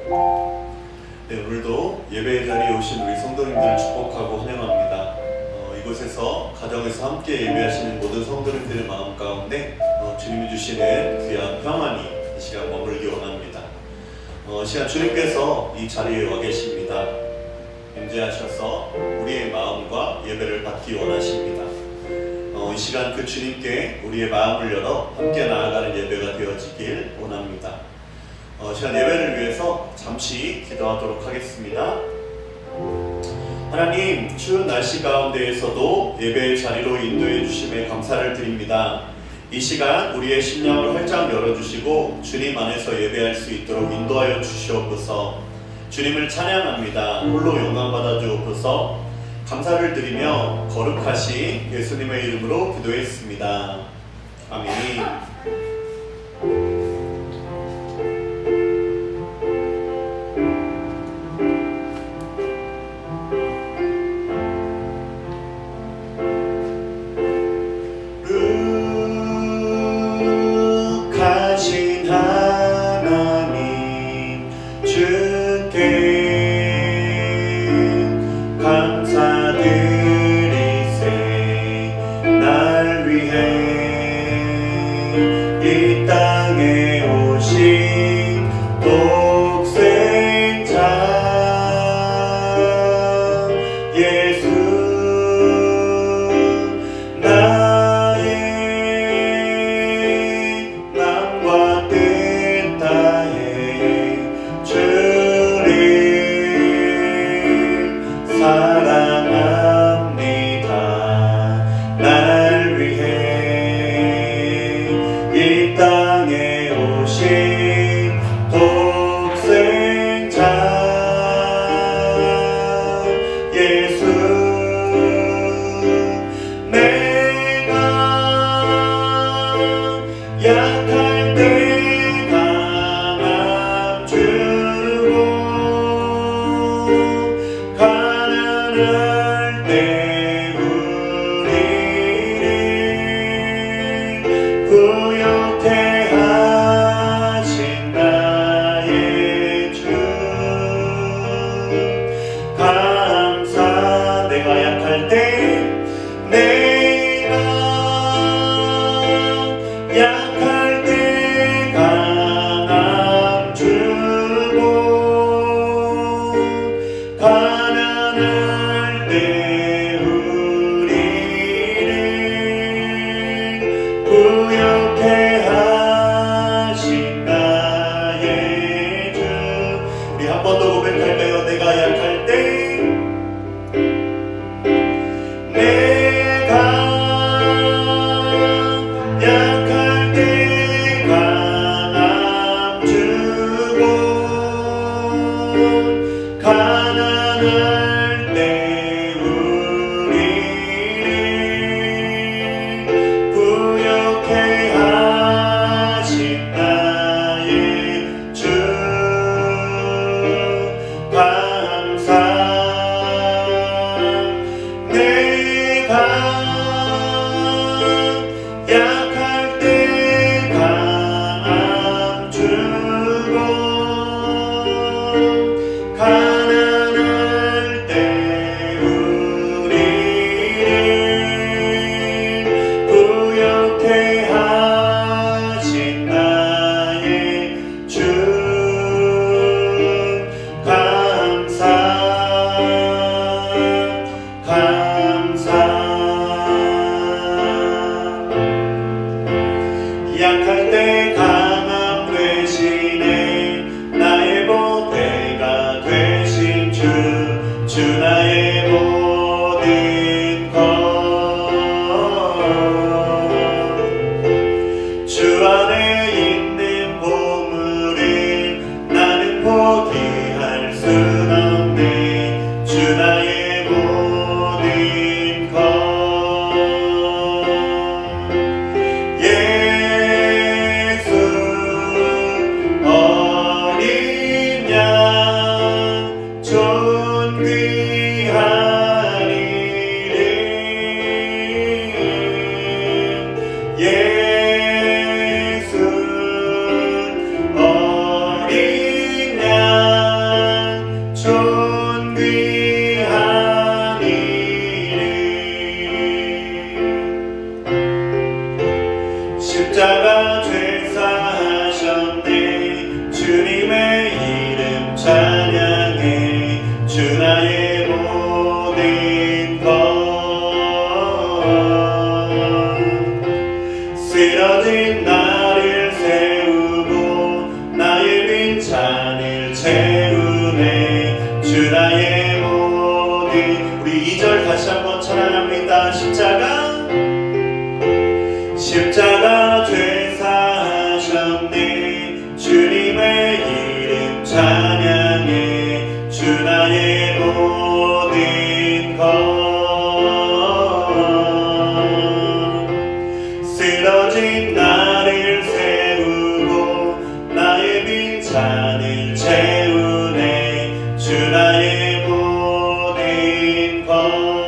네, 오늘도 예배의 자리에 오신 우리 성도님들을 축복하고 환영합니다. 이곳에서 가정에서 함께 예배하시는 모든 성도님들의 마음 가운데 주님이 주시는 귀한 평안이 이 시간 머물기 원합니다. 이 시간 주님께서 이 자리에 와 계십니다. 임재하셔서 우리의 마음과 예배를 받기 원하십니다. 이 시간 그 주님께 우리의 마음을 열어 함께 나아가는 예배가 되어지길 원합니다. 시간 예배를 위해서 잠시 기도하도록 하겠습니다. 하나님, 추운 날씨 가운데에서도 예배의 자리로 인도해 주심에 감사를 드립니다. 이 시간 우리의 심령을 활짝 열어주시고 주님 안에서 예배할 수 있도록 인도하여 주시옵소서. 주님을 찬양합니다. 홀로 영광 받아 주옵소서. 감사를 드리며 거룩하신 예수님의 이름으로 기도했습니다. 아멘. 이 땅에 오신 독생자 예수, 나의 맘과 뜻 다해 주를 사랑합니다. 날 위해 이 땅에 오신 독생자 예수, 내가 약할 때 강함 주고 가난할 때 우리를 구역해 하신 나의 주, 감사. 내가 약할 때, 내가 약할 때 강함 주고 가난할 때 우리를 구역해 하신 나의 주. 우리 한 번 더 고백할까요? 내가 약할 때, 내가 약할 때 강함 주고 가난할 때 우리를 구역해 하신 나의 주, 감사. 내가 약할 때 강함 주고 가난할 때 우리를 구역해 하신 나의 주, 감사. 약할 때 강함 되시네, 나의 보배가 되시네. 잔을 채우네 주 나의 모든 우리 2절 다시 한번 찬양합니다. 십자가 죄 사하셨네 주님의 이름 찬양해 주 나의 모든 것 쓰러진 나를 세우고 나의 빈 잔을 채우네 주 나의 모든 것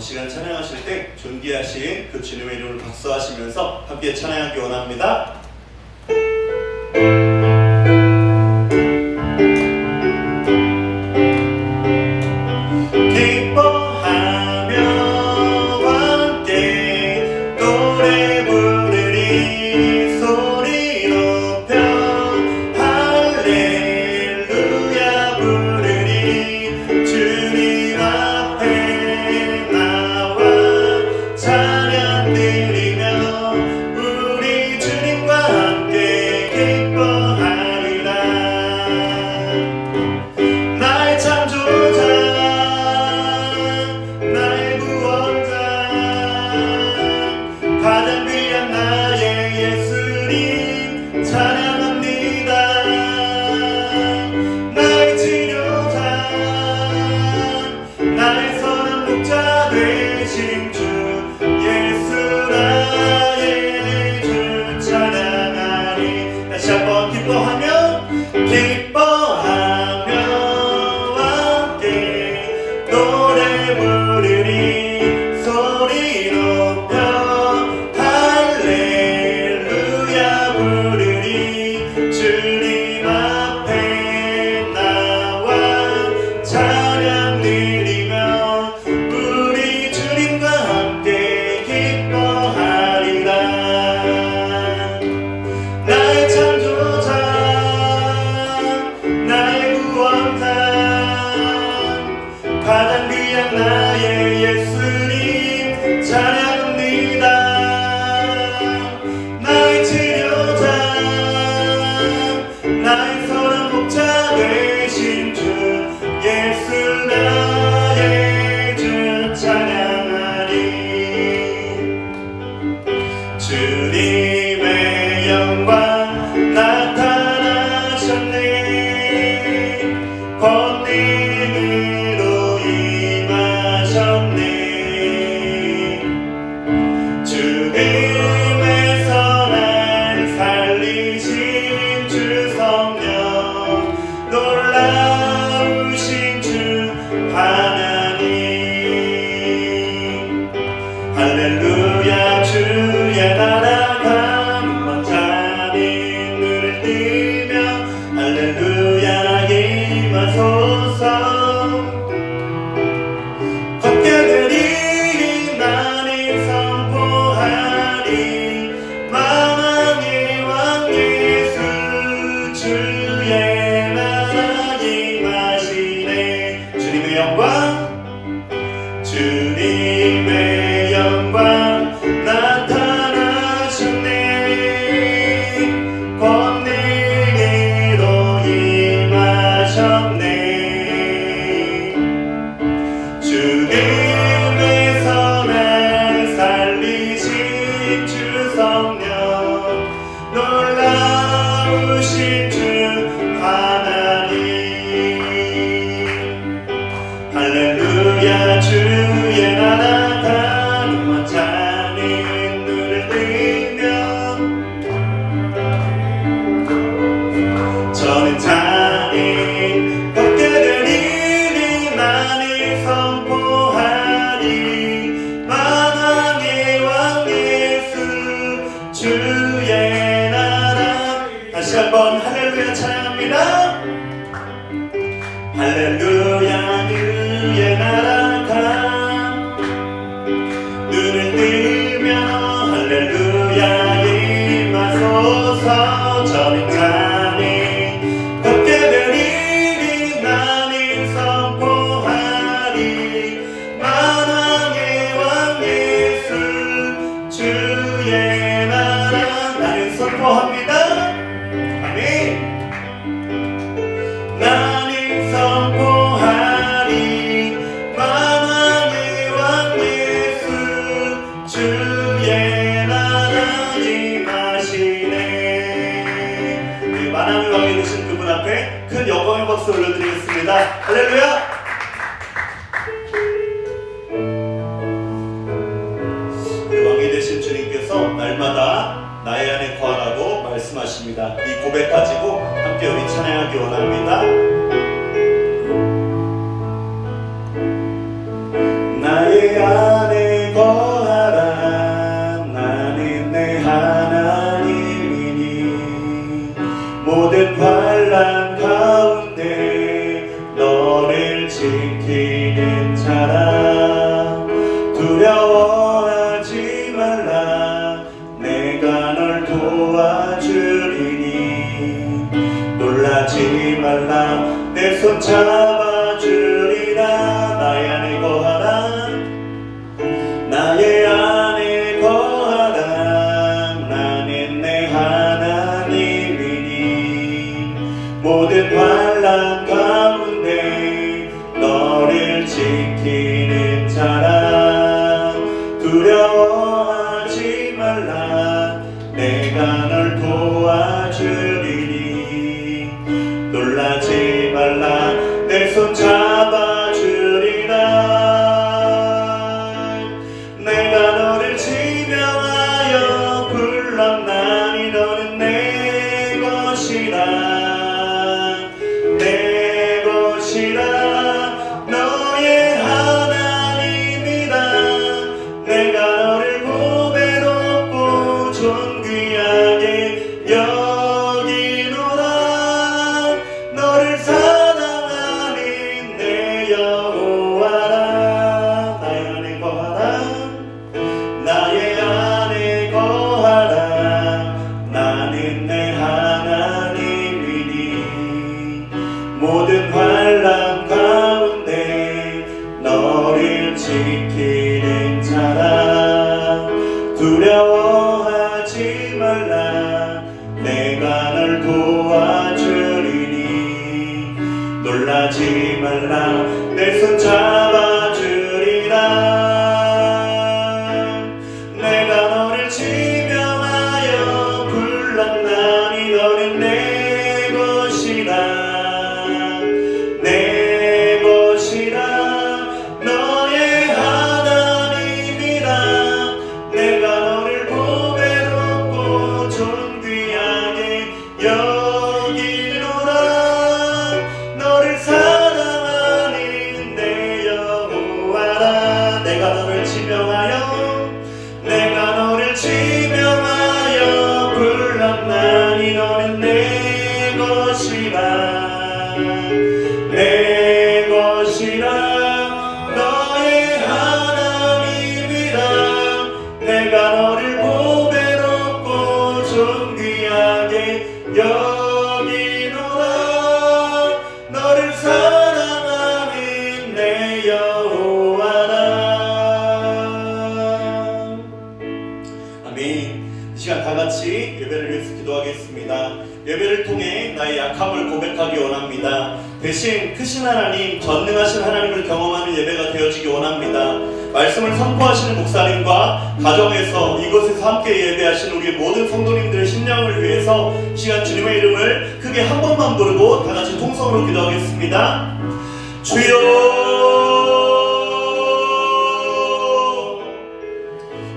시간 찬양하실 때 존귀하신 그 주님의 이름을 박수하시면서 함께 찬양하기 원합니다. 권능으로 임하셨네 다시 한번 할렐루야 찬양합니다. 할렐루야 그의 나라가 눈을 뜨며 할렐루야 임하소서. 저는 자니 걷게 되리니 나는 선포하리 만왕의 왕 예수 주의 나라. 나는 선포합니다. 아멘. 나는 선포하리 만왕의 왕 예수 주의 나라 임하시네. 우리 만왕의 왕이 되신 그분 앞에 큰 영광의 박수 올려드리겠습니다. 할렐루야. 우리 왕이 되신 주님께서 날마다 나의 안에 거하라고 말씀하십니다. 이 고백 가지고 함께 우리 찬양하기 원합니다. 나의 안에 거하라. 나는 내 하나님이니 모든 환난 가운데 너를 지키는 자라. 두려워하지 말라. 내가 널 도와주리니 놀라지 말라. 내 손 잡아주리라. 나의 안에 거하라. 나의 안에 거하라. 나는 내 하나님이니 모든 환난 가운데 너를 지키는 자라. 두려워하지 말라. 내가 널 도와주리니 놀라지 말라. 내 손 잡아주리라. 내가 너를 지명하여 불렀나니 너는 내 것이라. 내 것이라. 너의 하나님이다. 내가 너를 보배롭고 존귀하게 여기노라. 너를 사랑하는 내 여호와라. 나의 안에 거하라. 나의 안에 거하라. 나는 내 하나님이니 모든 환난 가운데 너를 지키는 자라. 두려워하지 말라. 내가 널 도와주리니 놀라지 말라. 내 손 잡아주리라. 내가 너를 지명하여 불렀나니 너는 내 것이라. 내 것이라. 너의 하나님이라. 내가 너를 보배롭고 존귀하게 여기노라. 너를 사랑하는 내 여호와라. 내가 너를 지명하여 불렀나니 너는 내 것이라. 내 것이라. 너의 하나님이라. 내가 너를 보배롭고 존귀하게 여기노라. 너를 사랑하는 내 여호와라. 아멘. 이 시간 다 같이 예배를 위해서 기도하겠습니다. 예배를 통해 나의 약함을 고백하기 원합니다. 대신 크신 하나님, 전능하신 하나님을 경험하는 예배가 되어지기 원합니다. 말씀을 선포하시는 목사님과 가정에서 이곳에서 함께 예배하신 우리 모든 성도님들의 심령을 위해서 시간 주님의 이름을 크게 한 번만 부르고 다 같이 통성으로 기도하겠습니다. 주여.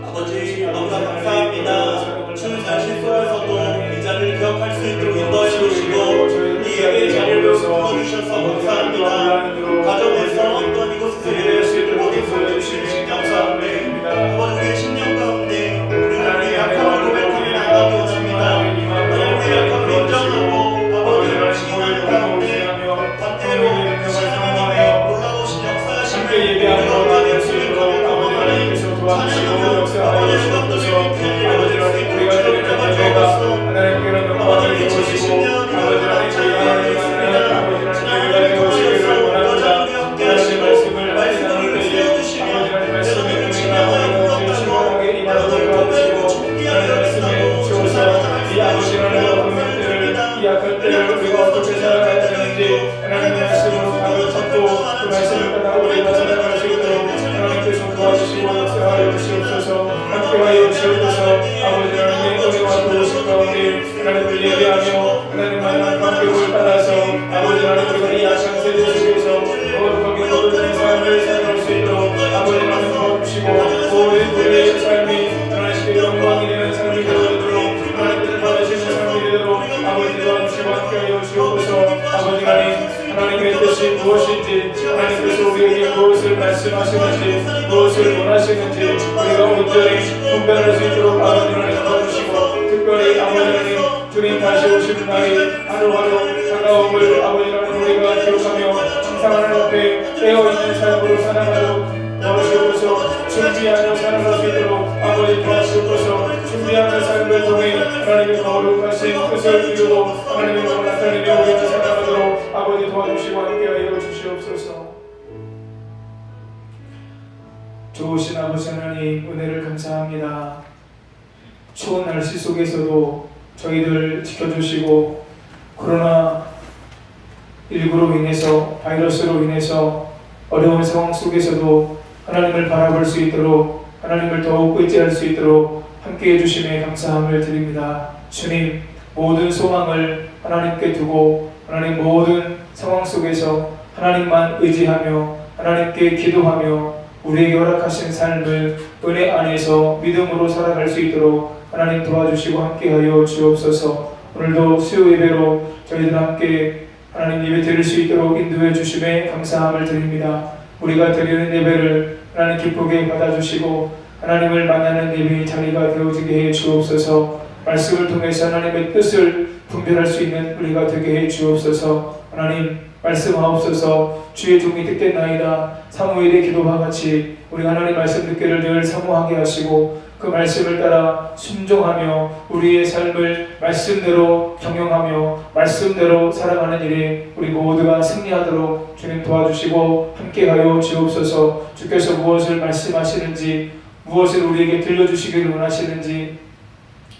아버지 너무나 감사합니다. 주는 자신 속에서도 이 자리를 기억할 수 있도록 인도해 주시고 이 예배 자리를 불러주셔서 감사합니다. 가정에서 어떤 이곳에서 예배할 수 있는 모든 성도 주시니 감사합니다. 아버지 우리의 심령 가운데 우리의 약함을 고백하며 나가기 원합니다. 우리의 약함을 인정하고 하나님을 예배하며 하나님만의 감격을 따라서 아버지 하나님 우리가 이 약한 세대 속에서 거룩하게 거룩한 삶을 살아갈 수 있도록 아버지 하나님 도와주시고 모든 우리의 삶이 하나님께 영광이 되는 삶이 되도록 하나님께서 받으시는 삶이 되도록 아버지 도와주시고 함께하여 주옵소서. 아버지 하나님의 뜻이 무엇인지 하나님께서 우리에게 무엇을 말씀하시는지 무엇을 원하시는지 우리가 온전히 분별할 수 있도록 아버지 하나님 도와주시고 특별히 아버지 하나님 주님 다시 오시는 날이 하루하루 다가옴을 아버지 하나님 우리가 기억하며 항상 하나님 앞에 깨어있는 삶으로 살아가도록 도와주옵소서. 준비하며 살아갈 수 있도록 아버지 도와주옵소서. 준비하는 삶을 통해 하나님의 거룩하신 뜻을 이루고 하나님의 영광을 나타내며 우리가 살아가도록 아버지 도와주시고 함께하여 주시옵소서. 좋으신 아버지 하나님 은혜를 감사합니다. 추운 날씨 속에서도 저희들 지켜주시고 코로나19로 인해서 바이러스로 인해서 어려운 상황 속에서도 하나님을 바라볼 수 있도록 하나님을 더욱 의지할 수 있도록 함께해 주심에 감사함을 드립니다. 주님 모든 소망을 하나님께 두고 하나님 모든 상황 속에서 하나님만 의지하며 하나님께 기도하며 우리에게 허락하신 삶을 은혜 안에서 믿음으로 살아갈 수 있도록 하나님 도와주시고 함께하여 주옵소서. 오늘도 수요 예배로 저희들 함께 하나님 예배 드릴 수 있도록 인도해 주심에 감사함을 드립니다. 우리가 드리는 예배를 하나님 기쁘게 받아주시고 하나님을 만나는 예배의 자리가 되어지게 해 주옵소서. 말씀을 통해서 하나님의 뜻을 분별할 수 있는 우리가 되게 해 주옵소서. 하나님 말씀하옵소서. 주의 종이 듣겠나이다. 사무엘의 기도와 같이 우리 하나님 말씀 듣기를 늘 사모하게 하시고 그 말씀을 따라 순종하며 우리의 삶을 말씀대로 경영하며 말씀대로 살아가는 일에 우리 모두가 승리하도록 주님 도와주시고 함께하여 주옵소서. 주께서 무엇을 말씀하시는지 무엇을 우리에게 들려주시기를 원하시는지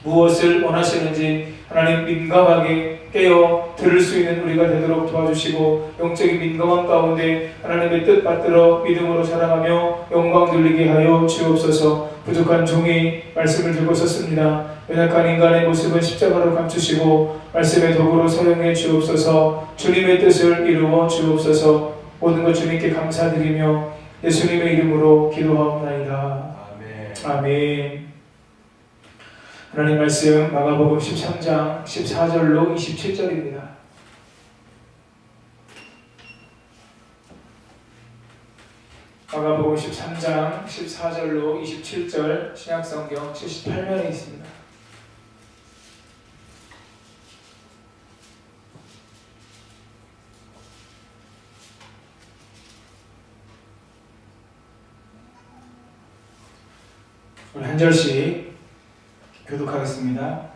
무엇을 원하시는지 하나님 민감하게 깨어 들을 수 있는 우리가 되도록 도와주시고 영적인 민감한 가운데 하나님의 뜻 받들어 믿음으로 살아가며 영광 돌리게 하여 주옵소서. 부족한 종이 말씀을 들고 섰습니다. 연약한 인간의 모습은 십자가로 감추시고 말씀의 도구로 사용해 주옵소서. 주님의 뜻을 이루어 주옵소서. 모든 것 주님께 감사드리며 예수님의 이름으로 기도하옵나이다. 아멘. 하나님 말씀 마가복음 13장 14절로 27절입니다. 마가복음 13장 14절로 27절 신약성경 78면에 있습니다. 우리 한 절씩 교독하겠습니다.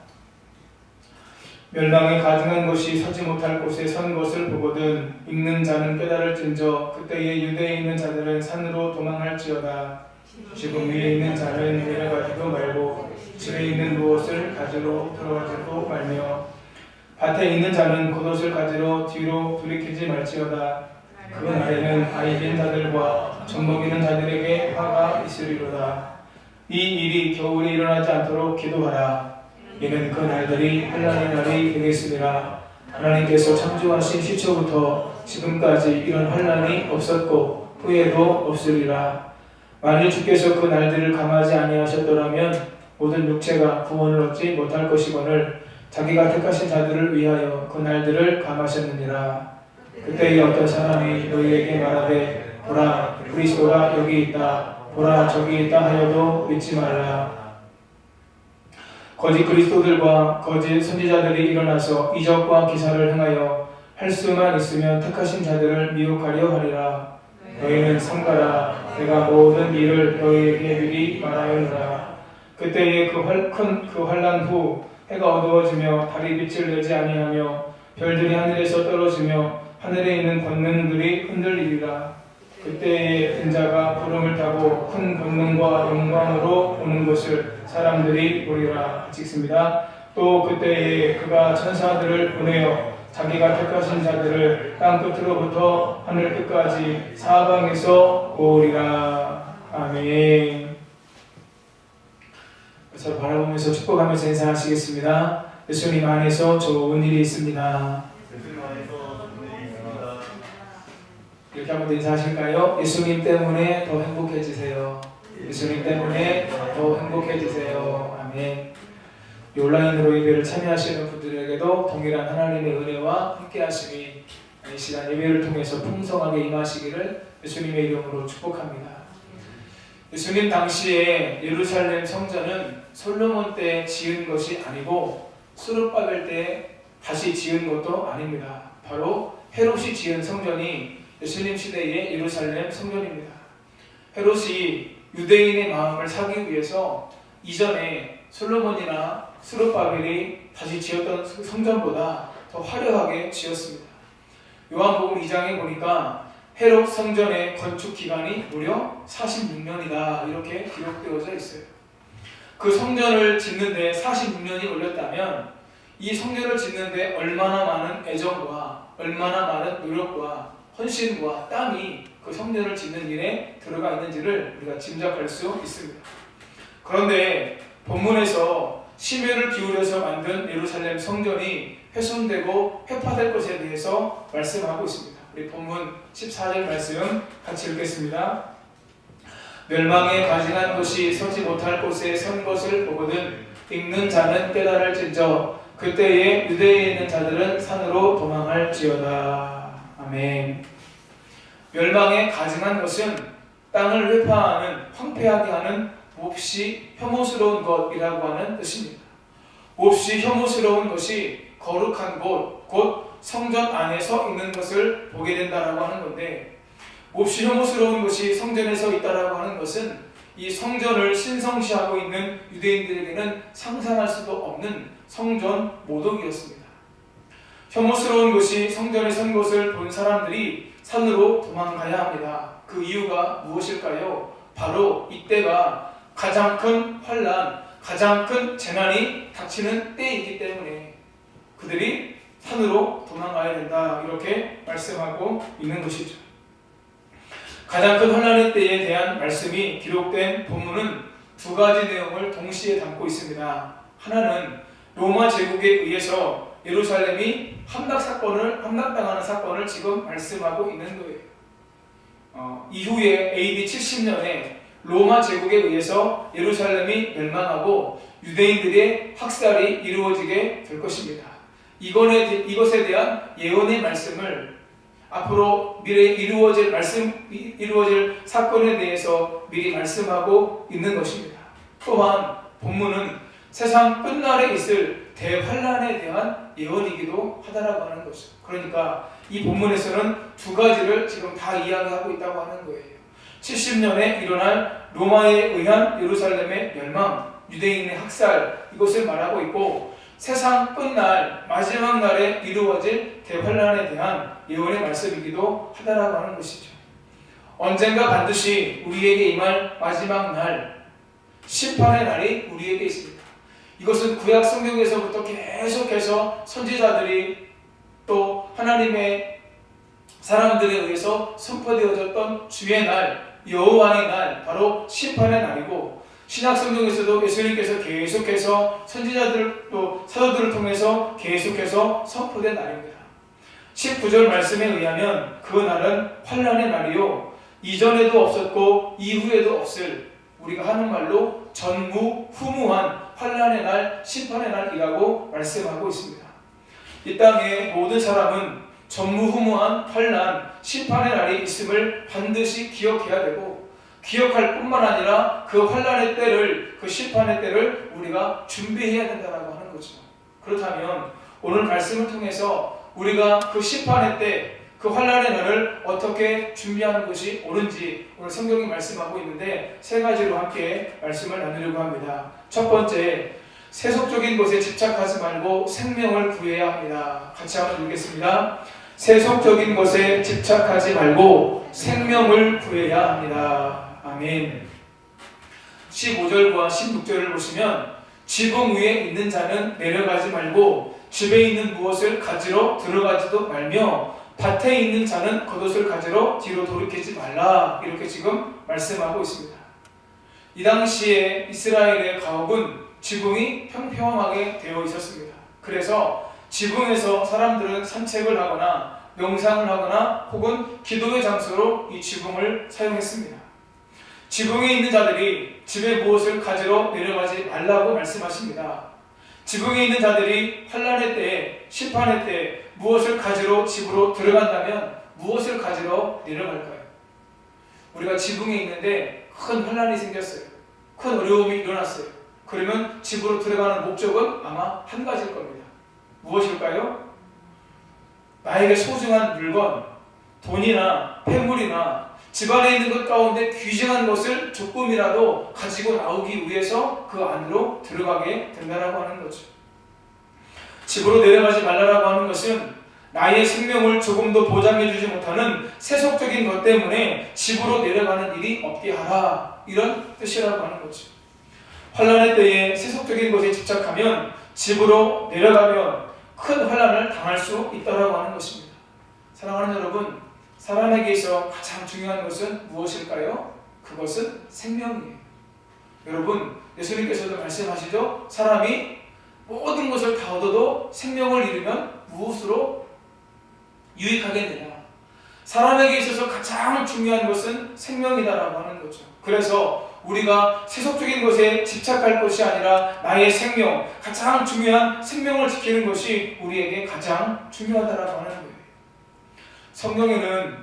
멸망에 가증한 것이 서지 못할 곳에 선 것을 보거든 읽는 자는 깨달을진저 그때에 유대에 있는 자들은 산으로 도망할지어다. 지금 위에 있는 자는 내려가지도 말고 집에 있는 무엇을 가지러 들어가지도 말며 밭에 있는 자는 겉옷을 가지러 뒤로 돌이키지 말지어다. 그 날에는 아이된 자들과 젖먹이는 자들에게 화가 있으리로다. 이 일이 겨울에 일어나지 않도록 기도하라. 이는 그 날들이 환난의 날이 되겠으리라. 하나님께서 창조하신 시초부터 지금까지 이런 환난이 없었고 후에도 없으리라. 만일 주께서 그 날들을 감하지 아니하셨더라면 모든 육체가 구원을 얻지 못할 것이거늘 자기가 택하신 자들을 위하여 그 날들을 감하셨느니라. 그때에 어떤 사람이 너희에게 말하되 보라 그리스도가 여기 있다 보라 저기 있다 하여도 믿지 말라. 거짓 그리스도들과 거짓 선지자들이 일어나서 이적과 기사를 행하여 할 수만 있으면 택하신 자들을 미혹하려 하리라. 너희는 삼가라. 내가 모든 일을 너희에게 미리 말하였노라. 그때에 그 환난 후 해가 어두워지며 달이 빛을 내지 아니하며 별들이 하늘에서 떨어지며 하늘에 있는 권능들이 흔들리리라. 그때에 인자가 구름을 타고 큰 권능과 영광으로 오는 것을 사람들이 보리라. 같이 읽습니다. 또 그때에 그가 천사들을 보내어 자기가 택하신 자들을 땅 끝으로부터 하늘 끝까지 사방에서 모으리라. 아멘. 서로 바라보면서 축복하면서 인사하시겠습니다. 예수님 안에서 좋은 일이 있습니다. 예수님 안에서 좋은 일이 있습니다. 이렇게 한번 인사하실까요? 예수님 때문에 더 행복해지세요. 예수님 때문에 더 행복해지세요. 아멘. 이 온라인으로 예배를 참여하시는 분들에게도 동일한 하나님의 은혜와 함께하심이 이 시간 예배를 통해서 풍성하게 임하시기를 예수님의 이름으로 축복합니다. 예수님 당시에 예루살렘 성전은 솔로몬 때 지은 것이 아니고 수르바벨 때 다시 지은 것도 아닙니다. 바로 헤롯이 지은 성전이 예수님 시대의 예루살렘 성전입니다. 헤롯이 유대인의 마음을 사기 위해서 이전에 솔로몬이나 수르바벨이 다시 지었던 성전보다 더 화려하게 지었습니다. 요한복음 2장에 보니까 헤롯 성전의 건축 기간이 무려 46년이다 이렇게 기록되어져 있어요. 그 성전을 짓는데 46년이 걸렸다면 이 성전을 짓는데 얼마나 많은 애정과 얼마나 많은 노력과 헌신과 땀이 그 성전을 짓는 일에 들어가 있는지를 우리가 짐작할 수 있습니다. 그런데 본문에서 심혈을 기울여서 만든 예루살렘 성전이 훼손되고 회파될 것에 대해서 말씀하고 있습니다. 우리 본문 14절 말씀 같이 읽겠습니다. 멸망에 가증한 것이 서지 못할 곳에 선 것을 보거든 읽는 자는 깨달을진저 그때에 유대에 있는 자들은 산으로 도망할지어다. 아멘. 멸망에 가증한 것은 땅을 회파하는 황폐하게 하는 몹시 혐오스러운 것이라고 하는 뜻입니다. 몹시 혐오스러운 것이 거룩한 곳, 곧 성전 안에 서 있는 것을 보게 된다라고 하는 건데, 몹시 혐오스러운 것이 성전에 서 있다라고 하는 것은 이 성전을 신성시하고 있는 유대인들에게는 상상할 수도 없는 성전 모독이었습니다. 혐오스러운 것이 성전에 선 것을 본 사람들이 산으로 도망가야 합니다. 그 이유가 무엇일까요? 바로 이때가 가장 큰 환난, 가장 큰 재난이 닥치는 때이기 때문에 그들이 산으로 도망가야 된다 이렇게 말씀하고 있는 것이죠. 가장 큰 환난의 때에 대한 말씀이 기록된 본문은 두 가지 내용을 동시에 담고 있습니다. 하나는 로마 제국에 의해서 예루살렘이 함락당하는 사건을 지금 말씀하고 있는 거예요. 이후에 AD 70년에 로마 제국에 의해서 예루살렘이 멸망하고 유대인들의 학살이 이루어지게 될 것입니다. 이것에 대한 예언의 말씀을 앞으로 미래에 이루어질 사건에 대해서 미리 말씀하고 있는 것입니다. 또한 본문은 세상 끝날에 있을 대환란에 대한 예언이기도 하다라고 하는 것이죠. 그러니까 이 본문에서는 두 가지를 지금 다 이야기하고 있다고 하는 거예요. 70년에 일어날 로마에 의한 예루살렘의 멸망, 유대인의 학살, 이것을 말하고 있고, 세상 끝날 마지막 날에 이루어질 대환란에 대한 예언의 말씀이기도 하다라고 하는 것이죠. 언젠가 반드시 우리에게 임할 마지막 날, 심판의 날이 우리에게 있습니다. 이것은 구약 성경에서부터 계속해서 선지자들이 또 하나님의 사람들에 의해서 선포되어졌던 주의 날, 여호와의 날, 바로 심판의 날이고, 신약 성경에서도 예수님께서 계속해서 선지자들 또 사도들을 통해서 계속해서 선포된 날입니다. 19절 말씀에 의하면 그 날은 환난의 날이요 이전에도 없었고 이후에도 없을, 우리가 하는 말로 전무후무한 환난의 날, 심판의 날이라고 말씀하고 있습니다. 이 땅의 모든 사람은 전무후무한 환난, 심판의 날이 있음을 반드시 기억해야 되고, 기억할 뿐만 아니라 그 환난의 때를, 그 심판의 때를 우리가 준비해야 된다고 하는 거죠. 그렇다면 오늘 말씀을 통해서 우리가 그 심판의 때, 그 환난의 날을 어떻게 준비하는 것이 옳은지 오늘 성경이 말씀하고 있는데 세 가지로 함께 말씀을 나누려고 합니다. 첫 번째, 세속적인 것에 집착하지 말고 생명을 구해야 합니다. 같이 한번 읽겠습니다. 세속적인 것에 집착하지 말고 생명을 구해야 합니다. 아멘. 15절과 16절을 보시면 지붕 위에 있는 자는 내려가지 말고 집에 있는 무엇을 가지러 들어가지도 말며 밭에 있는 자는 겉옷을 가지러 뒤로 돌이키지 말라, 이렇게 지금 말씀하고 있습니다. 이 당시에 이스라엘의 가옥은 지붕이 평평하게 되어 있었습니다. 그래서 지붕에서 사람들은 산책을 하거나 명상을 하거나 혹은 기도의 장소로 이 지붕을 사용했습니다. 지붕에 있는 자들이 집에 무엇을 가지러 내려가지 말라고 말씀하십니다. 지붕에 있는 자들이 환난의 때에, 심판의 때에 무엇을 가지러 집으로 들어간다면 무엇을 가지러 내려갈까요? 우리가 지붕에 있는데 큰 환난이 생겼어요. 큰 어려움이 일어났어요. 그러면 집으로 들어가는 목적은 아마 한 가지일 겁니다. 무엇일까요? 나에게 소중한 물건, 돈이나 폐물이나 집안에 있는 것 가운데 귀중한 것을 조금이라도 가지고 나오기 위해서 그 안으로 들어가게 된다라고 하는 거죠. 집으로 내려가지 말라라고 하는 것은 나의 생명을 조금도 보장해주지 못하는 세속적인 것 때문에 집으로 내려가는 일이 없게 하라, 이런 뜻이라고 하는 거죠. 환난의 때에 세속적인 것에 집착하면 집으로 내려가면 큰 환난을 당할 수 있다라고 하는 것입니다. 사랑하는 여러분, 사람에게 있어 가장 중요한 것은 무엇일까요? 그것은 생명이에요. 여러분, 예수님께서도 말씀하시죠? 사람이 모든 것을 다 얻어도 생명을 잃으면 무엇으로 유익하게 되냐? 사람에게 있어서 가장 중요한 것은 생명이다라고 하는 거죠. 그래서 우리가 세속적인 것에 집착할 것이 아니라 나의 생명, 가장 중요한 생명을 지키는 것이 우리에게 가장 중요하다라고 하는 거예요. 성경에는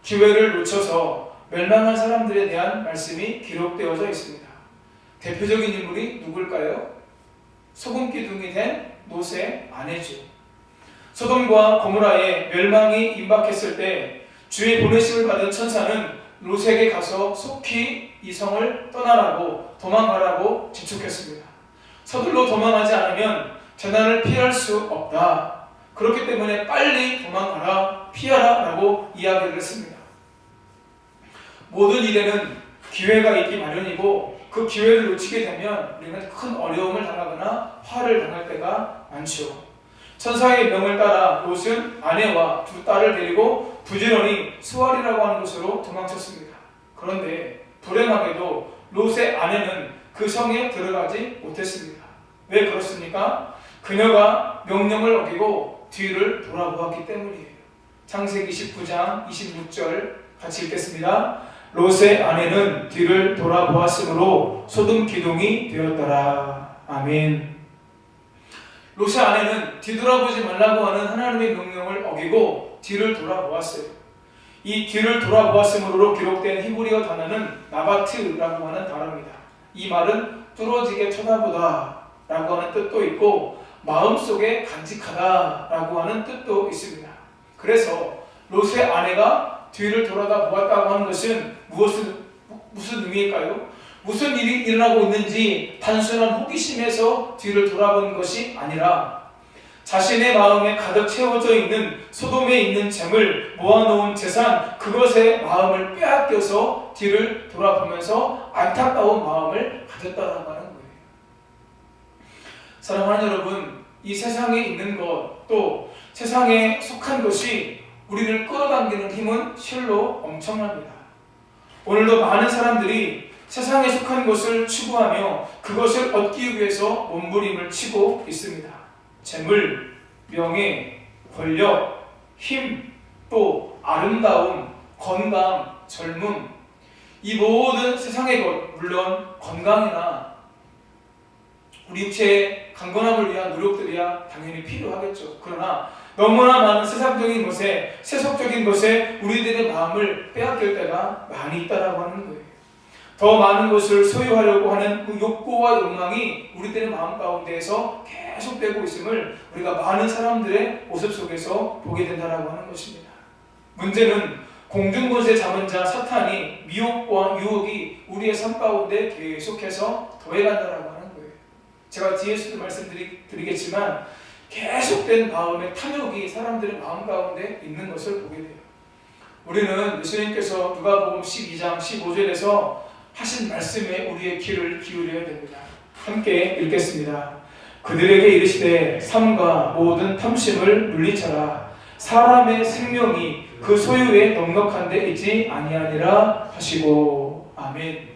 기회를 놓쳐서 멸망한 사람들에 대한 말씀이 기록되어져 있습니다. 대표적인 인물이 누굴까요? 소금 기둥이 된 롯의 아내죠. 소돔과 고모라에 멸망이 임박했을 때 주의 보내심을 받은 천사는 롯에게 가서 속히 이 성을 떠나라고, 도망가라고 지촉했습니다. 서둘러 도망하지 않으면 재난을 피할 수 없다. 그렇기 때문에 빨리 도망가라, 피하라 라고 이야기를 했습니다. 모든 일에는 기회가 있기 마련이고 그 기회를 놓치게 되면 우리는 큰 어려움을 당하거나 화를 당할 때가 많죠. 천사의 명을 따라 롯은 아내와 두 딸을 데리고 부지런히 수알이라고 하는 곳으로 도망쳤습니다. 그런데 불행하게도 롯의 아내는 그 성에 들어가지 못했습니다. 왜 그렇습니까? 그녀가 명령을 어기고 뒤를 돌아보았기 때문이에요. 창세기 19장 26절 같이 읽겠습니다. 롯의 아내는 뒤를 돌아보았으므로 소돔 기둥이 되었더라. 아멘. 롯의 아내는 뒤돌아보지 말라고 하는 하나님의 명령을 어기고 뒤를 돌아보았어요. 이 뒤를 돌아보았으므로 기록된 히브리어 단어는 나바트라고 하는 단어입니다. 이 말은 뚫어지게 쳐다보다 라고 하는 뜻도 있고 마음속에 간직하다 라고 하는 뜻도 있습니다. 그래서 롯의 아내가 뒤를 돌아보았다고 하는 것은 무슨 의미일까요? 무슨 일이 일어나고 있는지 단순한 호기심에서 뒤를 돌아본 것이 아니라 자신의 마음에 가득 채워져 있는 소돔에 있는 재물, 모아놓은 재산, 그것에 마음을 빼앗겨서 뒤를 돌아보면서 안타까운 마음을 가졌다라고 하는 거예요. 사랑하는 여러분, 이 세상에 있는 것, 또 세상에 속한 것이 우리를 끌어당기는 힘은 실로 엄청납니다. 오늘도 많은 사람들이 세상에 속한 것을 추구하며 그것을 얻기 위해서 몸부림을 치고 있습니다. 재물, 명예, 권력, 힘, 또 아름다움, 건강, 젊음, 이 모든 세상의 것, 물론 건강이나 우리 육체의 강건함을 위한 노력들이야 당연히 필요하겠죠. 그러나 너무나 많은 세상적인 것에, 세속적인 것에 우리들의 마음을 빼앗길 때가 많이 있다라고 하는 거예요. 더 많은 것을 소유하려고 하는 그 욕구와 욕망이 우리들의 마음 가운데에서 계속되고 있음을 우리가 많은 사람들의 모습 속에서 보게 된다라고 하는 것입니다. 문제는 공중권세 잡은 자 사탄이 미혹과 유혹이 우리의 삶 가운데 계속해서 더해간다라고 하는 거예요. 제가 뒤에서도 말씀드리겠지만 계속된 마음의 탐욕이 사람들의 마음 가운데 있는 것을 보게 돼요. 우리는 예수님께서 누가복음 12장 15절에서 하신 말씀에 우리의 귀를 기울여야 됩니다. 함께 읽겠습니다. 그들에게 이르시되 삶과 모든 탐심을 물리쳐라. 사람의 생명이 그 소유에 넉넉한 데 있지 아니하니라 하시고. 아멘.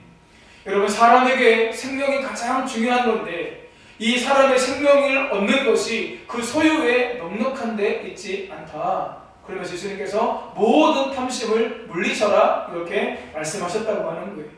여러분, 사람에게 생명이 가장 중요한 건데 이 사람의 생명을 얻는 것이 그 소유에 넉넉한 데 있지 않다. 그러면서 예수님께서 모든 탐심을 물리쳐라 이렇게 말씀하셨다고 하는 거예요.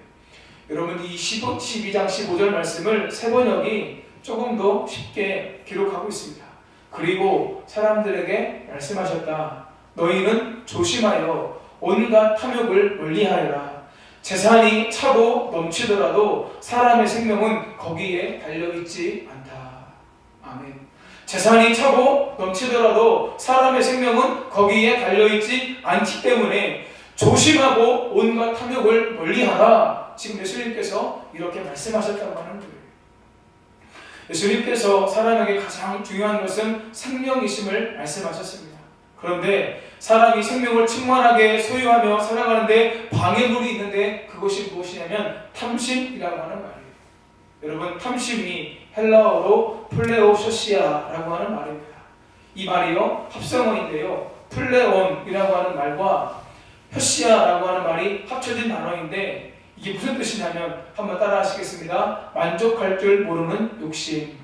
여러분 이 12장 15절 말씀을 새번역이 조금 더 쉽게 기록하고 있습니다. 그리고 사람들에게 말씀하셨다. 너희는 조심하여 온갖 탐욕을 멀리하여라. 재산이 차고 넘치더라도 사람의 생명은 거기에 달려있지 않다. 아멘. 재산이 차고 넘치더라도 사람의 생명은 거기에 달려있지 않기 때문에 조심하고 온갖 탐욕을 멀리하라. 지금 예수님께서 이렇게 말씀하셨다고 하는 거예요. 예수님께서 사람에게 가장 중요한 것은 생명이심을 말씀하셨습니다. 그런데 사람이 생명을 충만하게 소유하며 살아가는데 방해물이 있는데 그것이 무엇이냐면 탐심이라고 하는 말이에요. 여러분 탐심이 헬라어로 플레오쇼시아라고 하는 말입니다. 이 말이요 합성어인데요. 플레온이라고 하는 말과 표시아라고 하는 말이 합쳐진 단어인데 이게 무슨 뜻이냐면 한번 따라 하시겠습니다. 만족할 줄 모르는 욕심.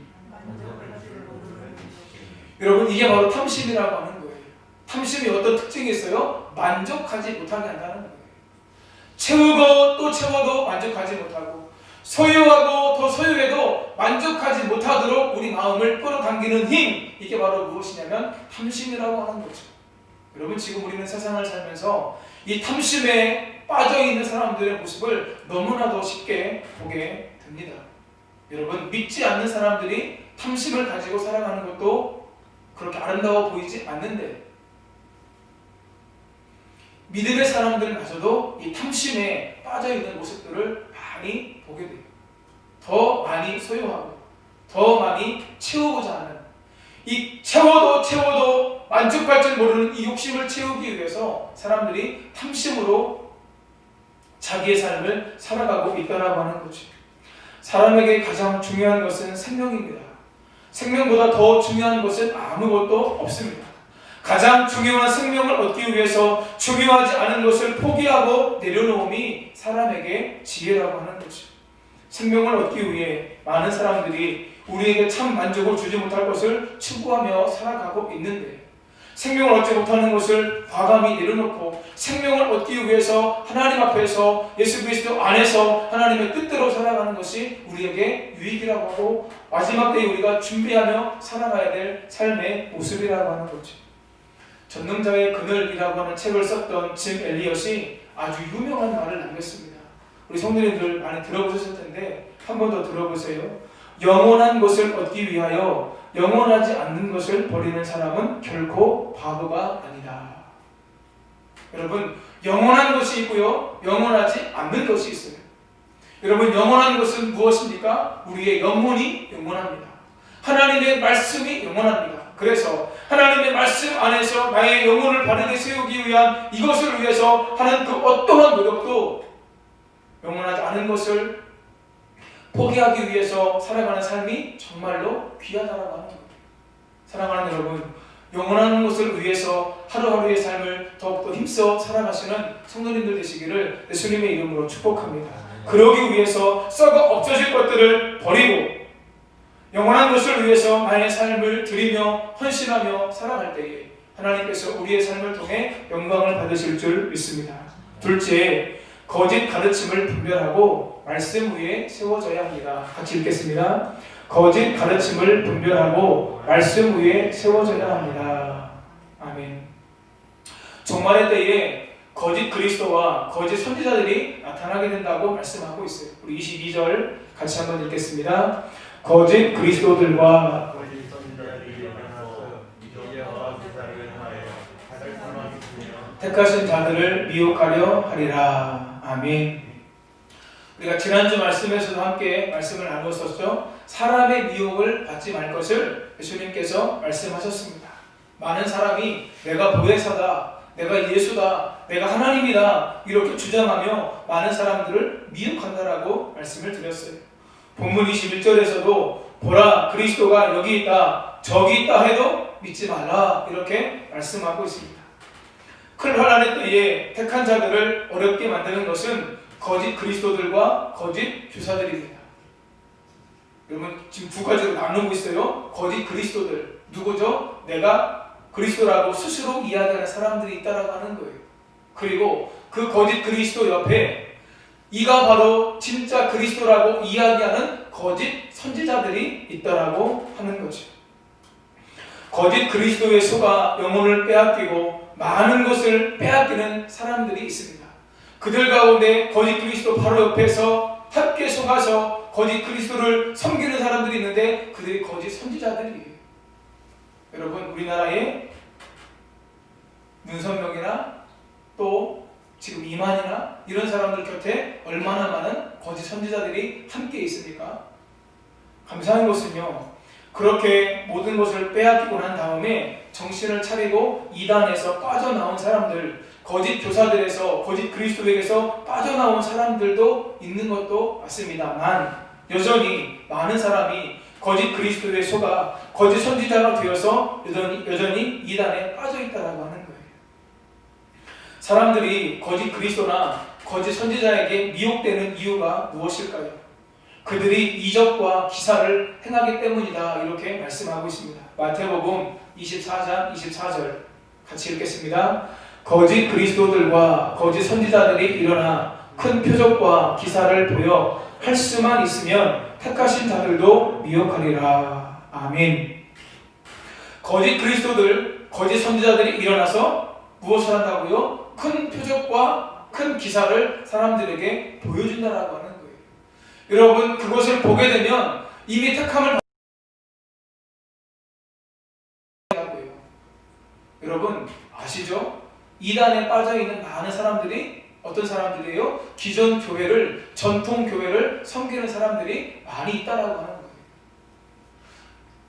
여러분 이게 바로 탐심이라고 하는 거예요. 탐심이 어떤 특징이 있어요? 만족하지 못하게 한다는 거예요. 채우고 또 채워도 만족하지 못하고 소유하고 더 소유해도 만족하지 못하도록 우리 마음을 끌어당기는 힘, 이게 바로 무엇이냐면 탐심이라고 하는 거죠. 여러분 지금 우리는 세상을 살면서 이 탐심에 빠져있는 사람들의 모습을 너무나도 쉽게 보게 됩니다. 여러분 믿지 않는 사람들이 탐심을 가지고 살아가는 것도 그렇게 아름다워 보이지 않는데 믿음의 사람들마저도 이 탐심에 빠져있는 모습들을 많이 보게 돼요. 더 많이 소유하고 더 많이 채우고자 하는 이 채워도 만족할 줄 모르는 이 욕심을 채우기 위해서 사람들이 탐심으로 자기의 삶을 살아가고 있다라고 하는 거죠. 사람에게 가장 중요한 것은 생명입니다. 생명보다 더 중요한 것은 아무것도 없습니다. 가장 중요한 생명을 얻기 위해서 중요하지 않은 것을 포기하고 내려놓음이 사람에게 지혜라고 하는 거죠. 생명을 얻기 위해 많은 사람들이 우리에게 참 만족을 주지 못할 것을 추구하며 살아가고 있는데 생명을 얻지 못하는 것을 과감히 내려놓고 생명을 얻기 위해서 하나님 앞에서 예수 그리스도 안에서 하나님의 뜻대로 살아가는 것이 우리에게 유익이라고 하고 마지막 때에 우리가 준비하며 살아가야 될 삶의 모습이라고 하는 거죠. 전능자의 그늘이라고 하는 책을 썼던 짐 엘리엇이 아주 유명한 말을 남겼습니다. 우리 성도님들 많이 들어보셨을 텐데 한 번 더 들어보세요. 영원한 것을 얻기 위하여 영원하지 않는 것을 버리는 사람은 결코 바보가 아니다. 여러분 영원한 것이 있고요 영원하지 않는 것이 있어요. 여러분 영원한 것은 무엇입니까? 우리의 영혼이 영원합니다. 하나님의 말씀이 영원합니다. 그래서 하나님의 말씀 안에서 나의 영혼을 바르게 세우기 위한 이것을 위해서 하는 그 어떠한 노력도 영원하지 않은 것을 포기하기 위해서 살아가는 삶이 정말로 귀하다라고 하는 거예요. 사랑하는 여러분, 영원한 것을 위해서 하루하루의 삶을 더욱더 힘써 살아가시는 성도님들 되시기를 예수님의 이름으로 축복합니다. 그러기 위해서 썩어 없어질 것들을 버리고 영원한 것을 위해서 나의 삶을 드리며 헌신하며 살아갈 때에 하나님께서 우리의 삶을 통해 영광을 받으실 줄 믿습니다. 둘째, 거짓 가르침을 분별하고 말씀 위에 세워져야 합니다. 같이 읽겠습니다. 거짓 가르침을 분별하고 말씀 위에 세워져야 합니다. 아멘. 종말의 때에 거짓 그리스도와 거짓 선지자들이 나타나게 된다고 말씀하고 있어요. 우리 22절 같이 한번 읽겠습니다. 거짓 그리스도들과 거짓 선지자들이 일어나서 이적과 기사를 행하여 다들 사망했으며 택하신 자들을 미혹하려 하리라. 아멘. 우리가 지난주 말씀에서도 함께 말씀을 나누었었죠. 사람의 미혹을 받지 말 것을 예수님께서 말씀하셨습니다. 많은 사람이 내가 보혜사다, 내가 예수다, 내가 하나님이다 이렇게 주장하며 많은 사람들을 미혹한다라고 말씀을 드렸어요. 본문 21절에서도 보라 그리스도가 여기 있다 저기 있다 해도 믿지 말라 이렇게 말씀하고 있습니다. 큰 환난의 때에 택한 자들을 어렵게 만드는 것은 거짓 그리스도들과 거짓 교사들입니다. 여러분 지금 두 가지로 나누고 있어요. 거짓 그리스도들. 누구죠? 내가 그리스도라고 스스로 이야기하는 사람들이 있다라고 하는 거예요. 그리고 그 거짓 그리스도 옆에 이가 바로 진짜 그리스도라고 이야기하는 거짓 선지자들이 있다라고 하는 거죠. 거짓 그리스도의 소가 영혼을 빼앗기고 많은 것을 빼앗기는 사람들이 있습니다. 그들 가운데 거짓 그리스도 바로 옆에서 함께 속아서 거짓 그리스도를 섬기는 사람들이 있는데 그들이 거짓 선지자들이에요. 여러분 우리나라에 문선명이나 또 지금 이만희나 이런 사람들 곁에 얼마나 많은 거짓 선지자들이 함께 있습니까? 감사한 것은요, 그렇게 모든 것을 빼앗기고 난 다음에 정신을 차리고 이단에서 빠져나온 사람들, 거짓 교사들에서 거짓 그리스도에게서 빠져나온 사람들도 있는 것도 맞습니다만 여전히 많은 사람이 거짓 그리스도에 속아 거짓 선지자가 되어서 여전히 이단에 빠져있다라고 하는 거예요. 사람들이 거짓 그리스도나 거짓 선지자에게 미혹되는 이유가 무엇일까요? 그들이 이적과 기사를 행하기 때문이다, 이렇게 말씀하고 있습니다. 마태복음 24장 24절 같이 읽겠습니다. 거짓 그리스도들과 거짓 선지자들이 일어나 큰 표적과 기사를 보여 할 수만 있으면 택하신 자들도 미혹하리라. 아멘. 거짓 그리스도들, 거짓 선지자들이 일어나서 무엇을 한다고요? 큰 표적과 큰 기사를 사람들에게 보여준다라고 하는 거예요. 여러분 그것을 보게 되면 이미 택함을 받는 여러분 아시죠? 이단에 빠져있는 많은 사람들이 어떤 사람들이에요? 기존 교회를, 전통 교회를 섬기는 사람들이 많이 있다라고 하는 거예요.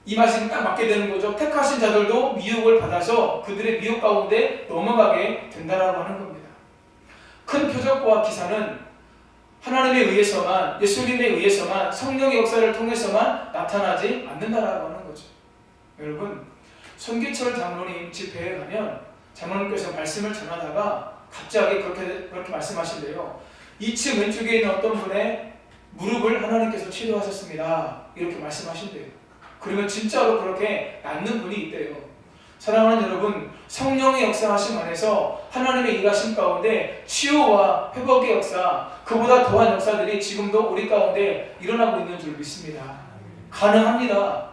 이 말씀이 딱 맞게 되는 거죠. 택하신 자들도 미혹을 받아서 그들의 미혹 가운데 넘어가게 된다라고 하는 겁니다. 큰 표적과 기사는 하나님에 의해서만, 예수님에 의해서만, 성령의 역사를 통해서만 나타나지 않는다라고 하는 거죠. 여러분, 손기철 장로님 집회에 가면 장로님께서 말씀을 전하다가 갑자기 그렇게 말씀하신대요. 2층 왼쪽에 있는 어떤 분의 무릎을 하나님께서 치료하셨습니다, 이렇게 말씀하신대요. 그러면 진짜로 그렇게 낫는 분이 있대요. 사랑하는 여러분, 성령의 역사하심 안에서 하나님의 일하심 가운데 치유와 회복의 역사, 그보다 더한 역사들이 지금도 우리 가운데 일어나고 있는 줄 믿습니다. 가능합니다.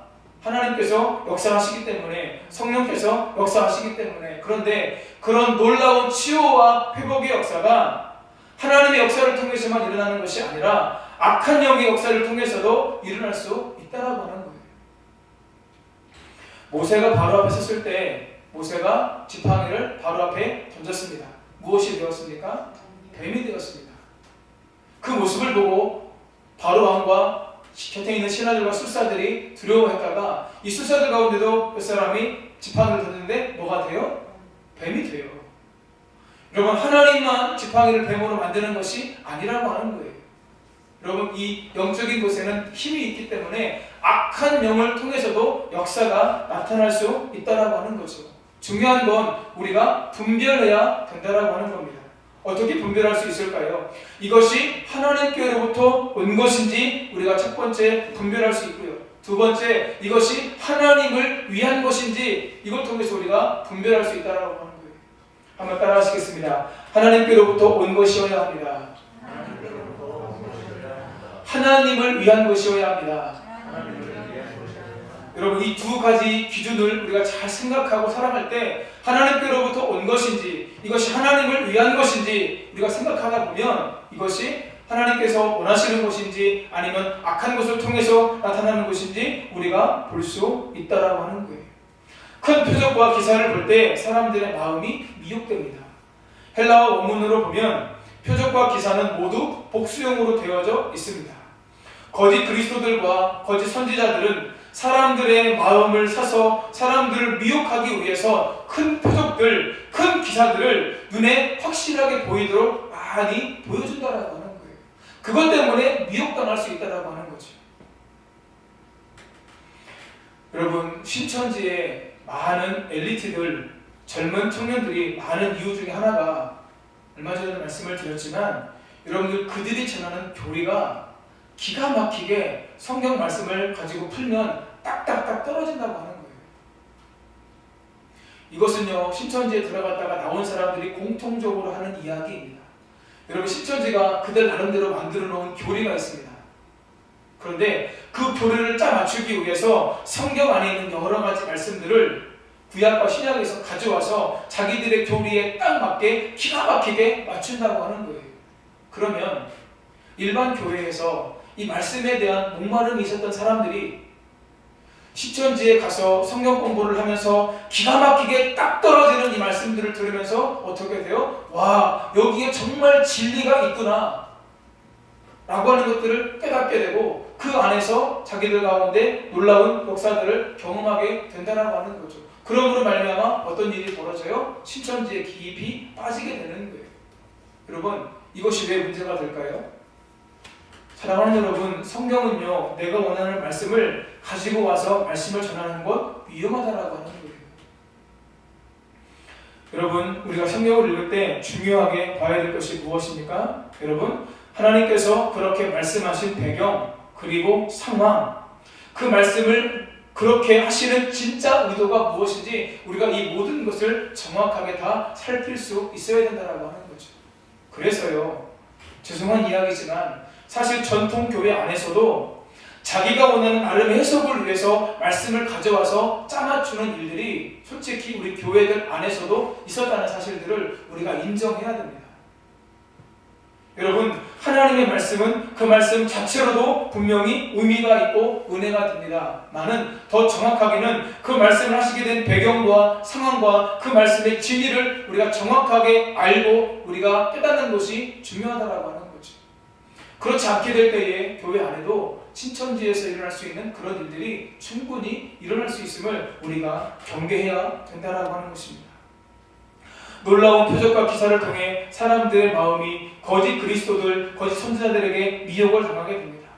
하나님께서 역사하시기 때문에, 성령께서 역사하시기 때문에. 그런데 그런 놀라운 치유와 회복의 역사가 하나님의 역사를 통해서만 일어나는 것이 아니라 악한 영의 역사를 통해서도 일어날 수 있다라고 하는 거예요. 모세가 바로 앞에 섰을 때 모세가 지팡이를 바로 앞에 던졌습니다. 무엇이 되었습니까? 뱀이 되었습니다. 그 모습을 보고 바로 왕과 곁에 있는 신하들과 술사들이 두려워했다가 이 술사들 가운데도 몇 사람이 지팡이를 던졌는데 뭐가 돼요? 뱀이 돼요. 여러분, 하나님만 지팡이를 뱀으로 만드는 것이 아니라고 하는 거예요. 여러분, 이 영적인 곳에는 힘이 있기 때문에 악한 영을 통해서도 역사가 나타날 수 있다라고 하는 거죠. 중요한 건 우리가 분별해야 된다라고 하는 겁니다. 어떻게 분별할 수 있을까요? 이것이 하나님께로부터 온 것인지 우리가 첫 번째 분별할 수 있고요. 두 번째, 이것이 하나님을 위한 것인지 이걸 통해서 우리가 분별할 수 있다라고 하는 거예요. 한번 따라 하시겠습니다. 하나님께로부터 온 것이어야 합니다. 하나님을 위한 것이어야 합니다. 여러분, 이 두 가지 기준을 우리가 잘 생각하고 살아갈 때 하나님께로부터 온 것인지 이것이 하나님을 위한 것인지 우리가 생각하다 보면 이것이 하나님께서 원하시는 것인지 아니면 악한 것을 통해서 나타나는 것인지 우리가 볼 수 있다라고 하는 거예요. 큰 표적과 기사를 볼 때 사람들의 마음이 미혹됩니다. 헬라어 원문으로 보면 표적과 기사는 모두 복수형으로 되어져 있습니다. 거짓 그리스도들과 거짓 선지자들은 사람들의 마음을 사서 사람들을 미혹하기 위해서 큰 표적들, 큰 기사들을 눈에 확실하게 보이도록 많이 보여준다라고 하는 거예요. 그것 때문에 미혹당할 수 있다라고 하는 거죠. 여러분, 신천지에 많은 엘리트들, 젊은 청년들이 많은 이유 중에 하나가 얼마 전에 말씀을 드렸지만 여러분들 그들이 전하는 교리가 기가 막히게 성경 말씀을 가지고 풀면 딱딱딱 떨어진다고 하는 거예요. 이것은요, 신천지에 들어갔다가 나온 사람들이 공통적으로 하는 이야기입니다. 여러분, 신천지가 그들 나름대로 만들어 놓은 교리가 있습니다. 그런데 그 교리를 짜 맞추기 위해서 성경 안에 있는 여러 가지 말씀들을 구약과 신약에서 가져와서 자기들의 교리에 딱 맞게 기가 막히게 맞춘다고 하는 거예요. 그러면 일반 교회에서 이 말씀에 대한 목마름이 있었던 사람들이 신천지에 가서 성경 공부를 하면서 기가 막히게 딱 떨어지는 이 말씀들을 들으면서 어떻게 돼요? 와, 여기에 정말 진리가 있구나 라고 하는 것들을 깨닫게 되고 그 안에서 자기들 가운데 놀라운 역사들을 경험하게 된다라고 하는 거죠. 그러므로 말미암아 어떤 일이 벌어져요? 신천지에 깊이 빠지게 되는 거예요. 여러분, 이것이 왜 문제가 될까요? 사랑하는 여러분, 성경은요, 내가 원하는 말씀을 가지고 와서 말씀을 전하는 것 위험하다라고 하는 거예요. 여러분, 우리가 성경을 읽을 때 중요하게 봐야 될 것이 무엇입니까? 여러분, 하나님께서 그렇게 말씀하신 배경 그리고 상황, 그 말씀을 그렇게 하시는 진짜 의도가 무엇인지 우리가 이 모든 것을 정확하게 다 살필 수 있어야 된다라고 하는 거죠. 그래서요, 죄송한 이야기지만 사실 전통 교회 안에서도 자기가 원하는 나름의 해석을 위해서 말씀을 가져와서 짜맞추는 일들이 솔직히 우리 교회들 안에서도 있었다는 사실들을 우리가 인정해야 됩니다. 여러분, 하나님의 말씀은 그 말씀 자체로도 분명히 의미가 있고 은혜가 됩니다. 나는 더 정확하게는 그 말씀을 하시게 된 배경과 상황과 그 말씀의 진리를 우리가 정확하게 알고 우리가 깨닫는 것이 중요하다고 하는 거죠. 그렇지 않게 될 때에 교회 안에도 신천지에서 일어날 수 있는 그런 일들이 충분히 일어날 수 있음을 우리가 경계해야 된다고 하는 것입니다. 놀라운 표적과 기사를 통해 사람들의 마음이 거짓 그리스도들, 거짓 선지자들에게 미혹을 당하게 됩니다.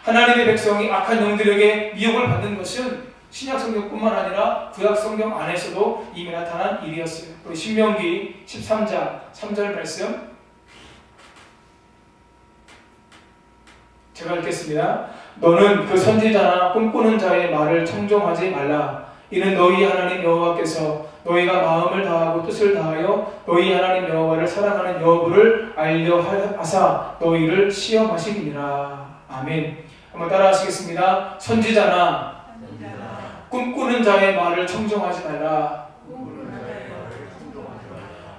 하나님의 백성이 악한 영들에게 미혹을 받는 것은 신약 성경뿐만 아니라 구약 성경 안에서도 이미 나타난 일이었어요. 우리 신명기 13장 3절 말씀 제가 읽겠습니다. 너는 그 선지자나 꿈꾸는 자의 말을 청종하지 말라. 이는 너희 하나님 여호와께서 너희가 마음을 다하고 뜻을 다하여 너희 하나님 여호와를 사랑하는 여부를 알려 하사 너희를 시험하시니라. 아멘. 한번 따라하시겠습니다. 선지자나 꿈꾸는 자의 말을 청종하지 말라.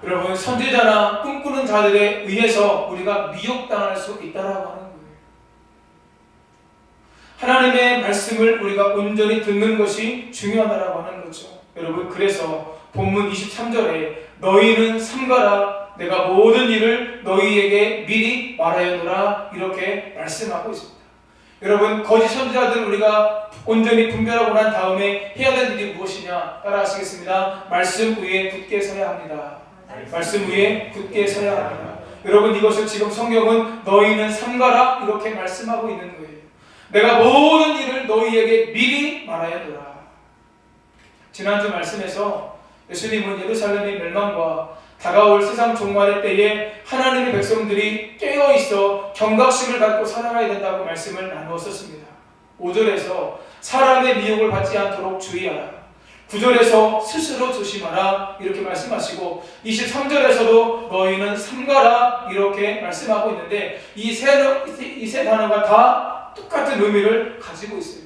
여러분, 선지자나 꿈꾸는 자들에 의해서 우리가 미혹당할 수 있다라고 하는 거예요. 하나님의 말씀을 우리가 온전히 듣는 것이 중요하다라고 하는 거죠. 여러분, 그래서 본문 23절에 너희는 삼가라 내가 모든 일을 너희에게 미리 말하였노라 이렇게 말씀하고 있습니다. 여러분, 거짓 선지자들 우리가 온전히 분별하고 난 다음에 해야 될 일이 무엇이냐 따라하시겠습니다. 말씀 위에 굳게 서야 합니다. 말씀 위에 굳게 서야 합니다. 여러분, 이것을 지금 성경은 너희는 삼가라 이렇게 말씀하고 있는 거예요. 내가 모든 일을 너희에게 미리 말하였노라. 지난주 말씀에서 예수님은 예루살렘의 멸망과 다가올 세상 종말의 때에 하나님의 백성들이 깨어있어 경각심을 갖고 살아가야 된다고 말씀을 나누었었습니다. 5절에서 사람의 미혹을 받지 않도록 주의하라. 9절에서 스스로 조심하라 이렇게 말씀하시고 23절에서도 너희는 삼가라 이렇게 말씀하고 있는데 이 세 단어가 다 똑같은 의미를 가지고 있어요.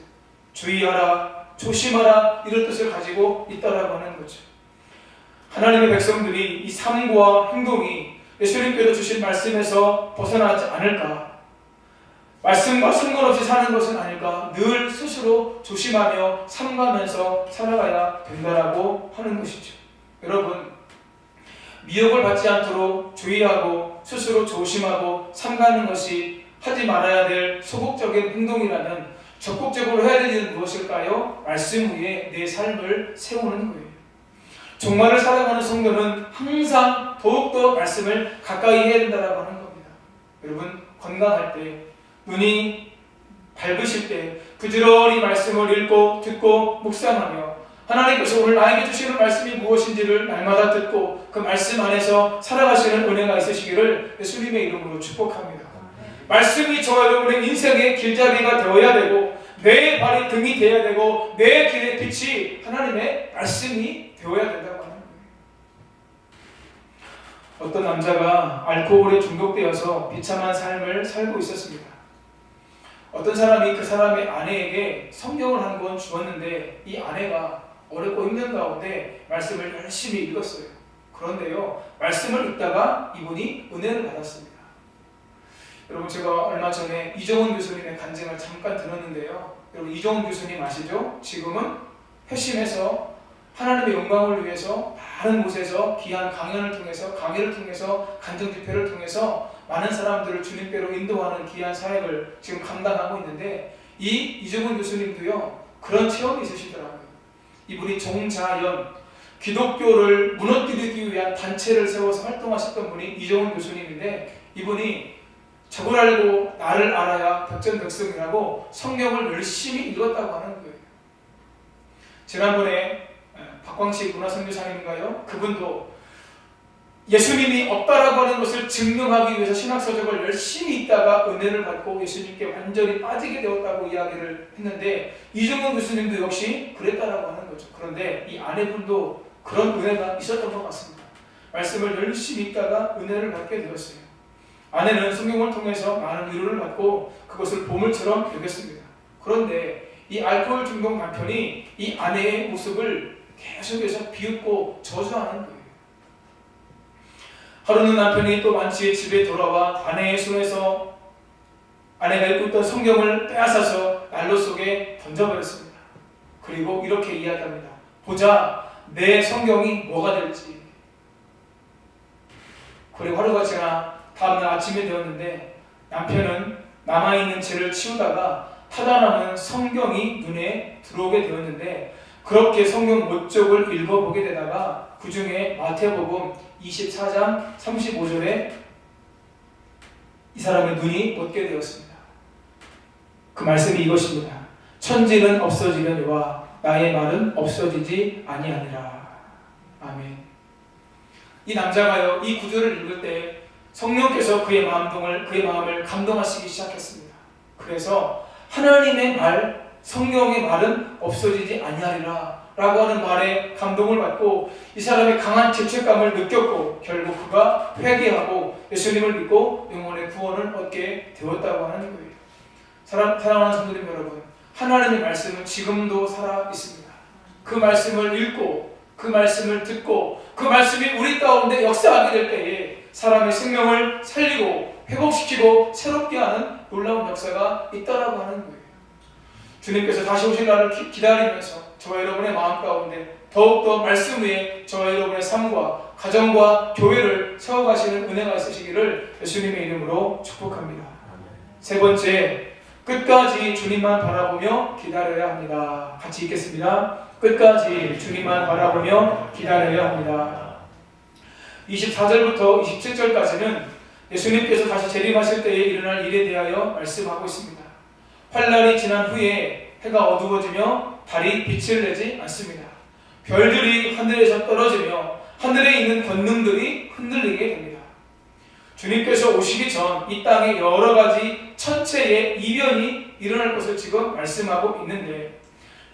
주의하라, 조심하라 이런 뜻을 가지고 있다라고 하는 거죠. 하나님의 백성들이 이 삶과 행동이 예수님께서 주신 말씀에서 벗어나지 않을까? 말씀과 상관없이 사는 것은 아닐까? 늘 스스로 조심하며 삼가면서 살아가야 된다라고 하는 것이죠. 여러분, 미혹을 받지 않도록 주의하고 스스로 조심하고 삼가는 것이 하지 말아야 될 소극적인 행동이라면 적극적으로 해야 될 일은 무엇일까요? 말씀 위에 내 삶을 세우는 거예요. 종말을 살아가는 성도는 항상 더욱더 말씀을 가까이 해야 된다고 하는 겁니다. 여러분, 건강할 때, 눈이 밝으실 때 부지런히 말씀을 읽고 듣고 묵상하며 하나님께서 오늘 나에게 주시는 말씀이 무엇인지를 날마다 듣고 그 말씀 안에서 살아가시는 은혜가 있으시기를 예수님의 이름으로 축복합니다. 말씀이 저와 여러분의 인생의 길잡이가 되어야 되고 내 발이 등이 되어야 되고 내 길의 빛이 하나님의 말씀이 되어야 된다고 하는 거예요. 어떤 남자가 알코올에 중독되어서 비참한 삶을 살고 있었습니다. 어떤 사람이 그 사람의 아내에게 성경을 한 권 주었는데 이 아내가 어렵고 힘든 가운데 말씀을 열심히 읽었어요. 그런데요, 말씀을 읽다가 이분이 은혜를 받았습니다. 여러분, 제가 얼마 전에 이종훈 교수님의 간증을 잠깐 들었는데요. 여러분, 이종훈 교수님 아시죠? 지금은 회심해서 하나님의 영광을 위해서 많은 곳에서 귀한 강의를 통해서 간증 집회를 통해서 많은 사람들을 주님께로 인도하는 귀한 사역을 지금 감당하고 있는데, 이 이종훈 교수님도요 그런 체험이 있으시더라고요. 이분이 종자연 기독교를 무너뜨리기 위한 단체를 세워서 활동하셨던 분이 이종훈 교수님인데, 이분이 적을 알고 나를 알아야 백전백승이라고 성경을 열심히 읽었다고 하는 거예요. 지난번에 박광식 문화선교사님인가요? 그분도 예수님이 없다라고 하는 것을 증명하기 위해서 신학서적을 열심히 읽다가 은혜를 받고 예수님께 완전히 빠지게 되었다고 이야기를 했는데, 이종훈 교수님도 역시 그랬다라고 하는 거죠. 그런데 이 아내분도 그런 은혜가 있었던 것 같습니다. 말씀을 열심히 읽다가 은혜를 받게 되었어요. 아내는 성경을 통해서 많은 위로를 받고 그것을 보물처럼 여겼습니다. 그런데 이 알코올 중독 남편이 이 아내의 모습을 계속해서 비웃고 저주하는 거예요. 하루는 남편이 또 만취해 집에 돌아와 아내의 손에서 아내가 읽고 있던 성경을 빼앗아서 난로 속에 던져버렸습니다. 그리고 이렇게 이야기합니다. 보자, 내 성경이 뭐가 될지. 그리고 하루가 지나 다음날 아침이 되었는데, 남편은 남아있는 죄를 치우다가 타다나는 성경이 눈에 들어오게 되었는데, 그렇게 성경 목적을 읽어보게 되다가 그 중에 마태복음 24장 35절에 이 사람의 눈이 떴게 되었습니다. 그 말씀이 이것입니다. 천지는 없어지려니와 나의 말은 없어지지 아니하니라. 아멘. 이 남자가요, 이 구절을 읽을 때 성령께서 그의 마음을 감동하시기 시작했습니다. 그래서 하나님의 말, 성령의 말은 없어지지 아니하리라 라고 하는 말에 감동을 받고 이 사람의 강한 죄책감을 느꼈고 결국 그가 회개하고 예수님을 믿고 영혼의 구원을 얻게 되었다고 하는 거예요. 사랑하는 성도님 여러분, 하나님의 말씀은 지금도 살아 있습니다. 그 말씀을 읽고 그 말씀을 듣고 그 말씀이 우리 가운데 역사하게 될 때에 사람의 생명을 살리고 회복시키고 새롭게 하는 놀라운 역사가 있다라고 하는 거예요. 주님께서 다시 오실 날을 기다리면서 저와 여러분의 마음 가운데 더욱더 말씀 위에 저와 여러분의 삶과 가정과 교회를 세워가시는 은혜가 있으시기를 예수님의 이름으로 축복합니다. 세 번째, 끝까지 주님만 바라보며 기다려야 합니다. 같이 읽겠습니다. 끝까지 주님만 바라보며 기다려야 합니다. 24절부터 27절까지는 예수님께서 다시 재림하실 때에 일어날 일에 대하여 말씀하고 있습니다. 환란이 지난 후에 해가 어두워지며 달이 빛을 내지 않습니다. 별들이 하늘에서 떨어지며 하늘에 있는 권능들이 흔들리게 됩니다. 주님께서 오시기 전 이 땅에 여러 가지 천체의 이변이 일어날 것을 지금 말씀하고 있는데,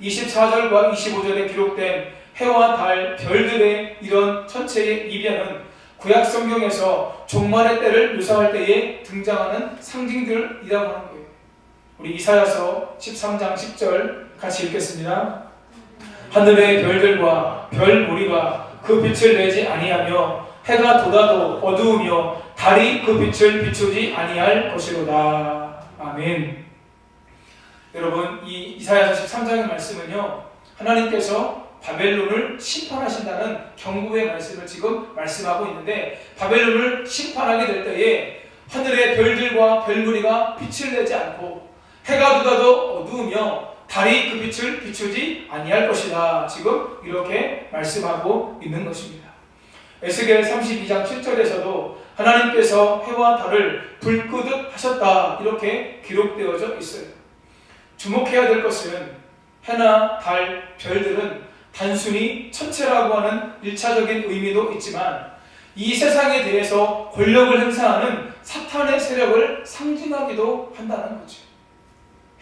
24절과 25절에 기록된 해와 달, 별들의 이런 천체의 이변은 구약 성경에서 종말의 때를 묘사할 때에 등장하는 상징들이라고 하는 거예요. 우리 이사야서 13장 10절 같이 읽겠습니다. 하늘의 별들과 별 무리가 그 빛을 내지 아니하며 해가 돋아도 어두우며 달이 그 빛을 비추지 아니할 것이로다. 아멘. 여러분, 이 이사야서 13장의 말씀은요, 하나님께서 바벨론을 심판하신다는 경고의 말씀을 지금 말씀하고 있는데, 바벨론을 심판하게 될 때에 하늘의 별들과 별무리가 빛을 내지 않고 해가 돋아도 어두우며 달이 그 빛을 비추지 아니할 것이다. 지금 이렇게 말씀하고 있는 것입니다. 에스겔 32장 7절에서도 하나님께서 해와 달을 불 끄듯 하셨다. 이렇게 기록되어져 있어요. 주목해야 될 것은 해나 달, 별들은 단순히 천체라고 하는 1차적인 의미도 있지만 이 세상에 대해서 권력을 행사하는 사탄의 세력을 상징하기도 한다는 거죠.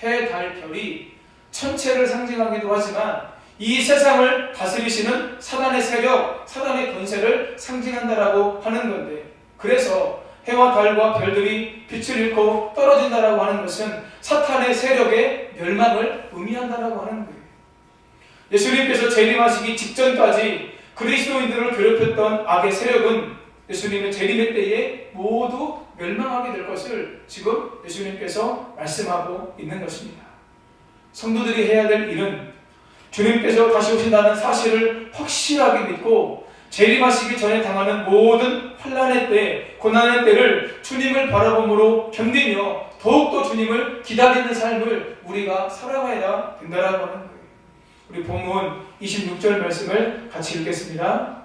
해, 달, 별이 천체를 상징하기도 하지만 이 세상을 다스리시는 사단의 세력, 사단의 권세를 상징한다라고 하는 건데, 그래서 해와 달과 별들이 빛을 잃고 떨어진다라고 하는 것은 사탄의 세력의 멸망을 의미한다라고 하는 거예요. 예수님께서 재림하시기 직전까지 그리스도인들을 괴롭혔던 악의 세력은 예수님의 재림의 때에 모두 멸망하게 될 것을 지금 예수님께서 말씀하고 있는 것입니다. 성도들이 해야 될 일은 주님께서 다시 오신다는 사실을 확실하게 믿고 재림하시기 전에 당하는 모든 환난의 때, 고난의 때를 주님을 바라봄으로 견디며 더욱더 주님을 기다리는 삶을 우리가 살아가야 된다라고 하는 거예요. 우리 본문 26절 말씀을 같이 읽겠습니다.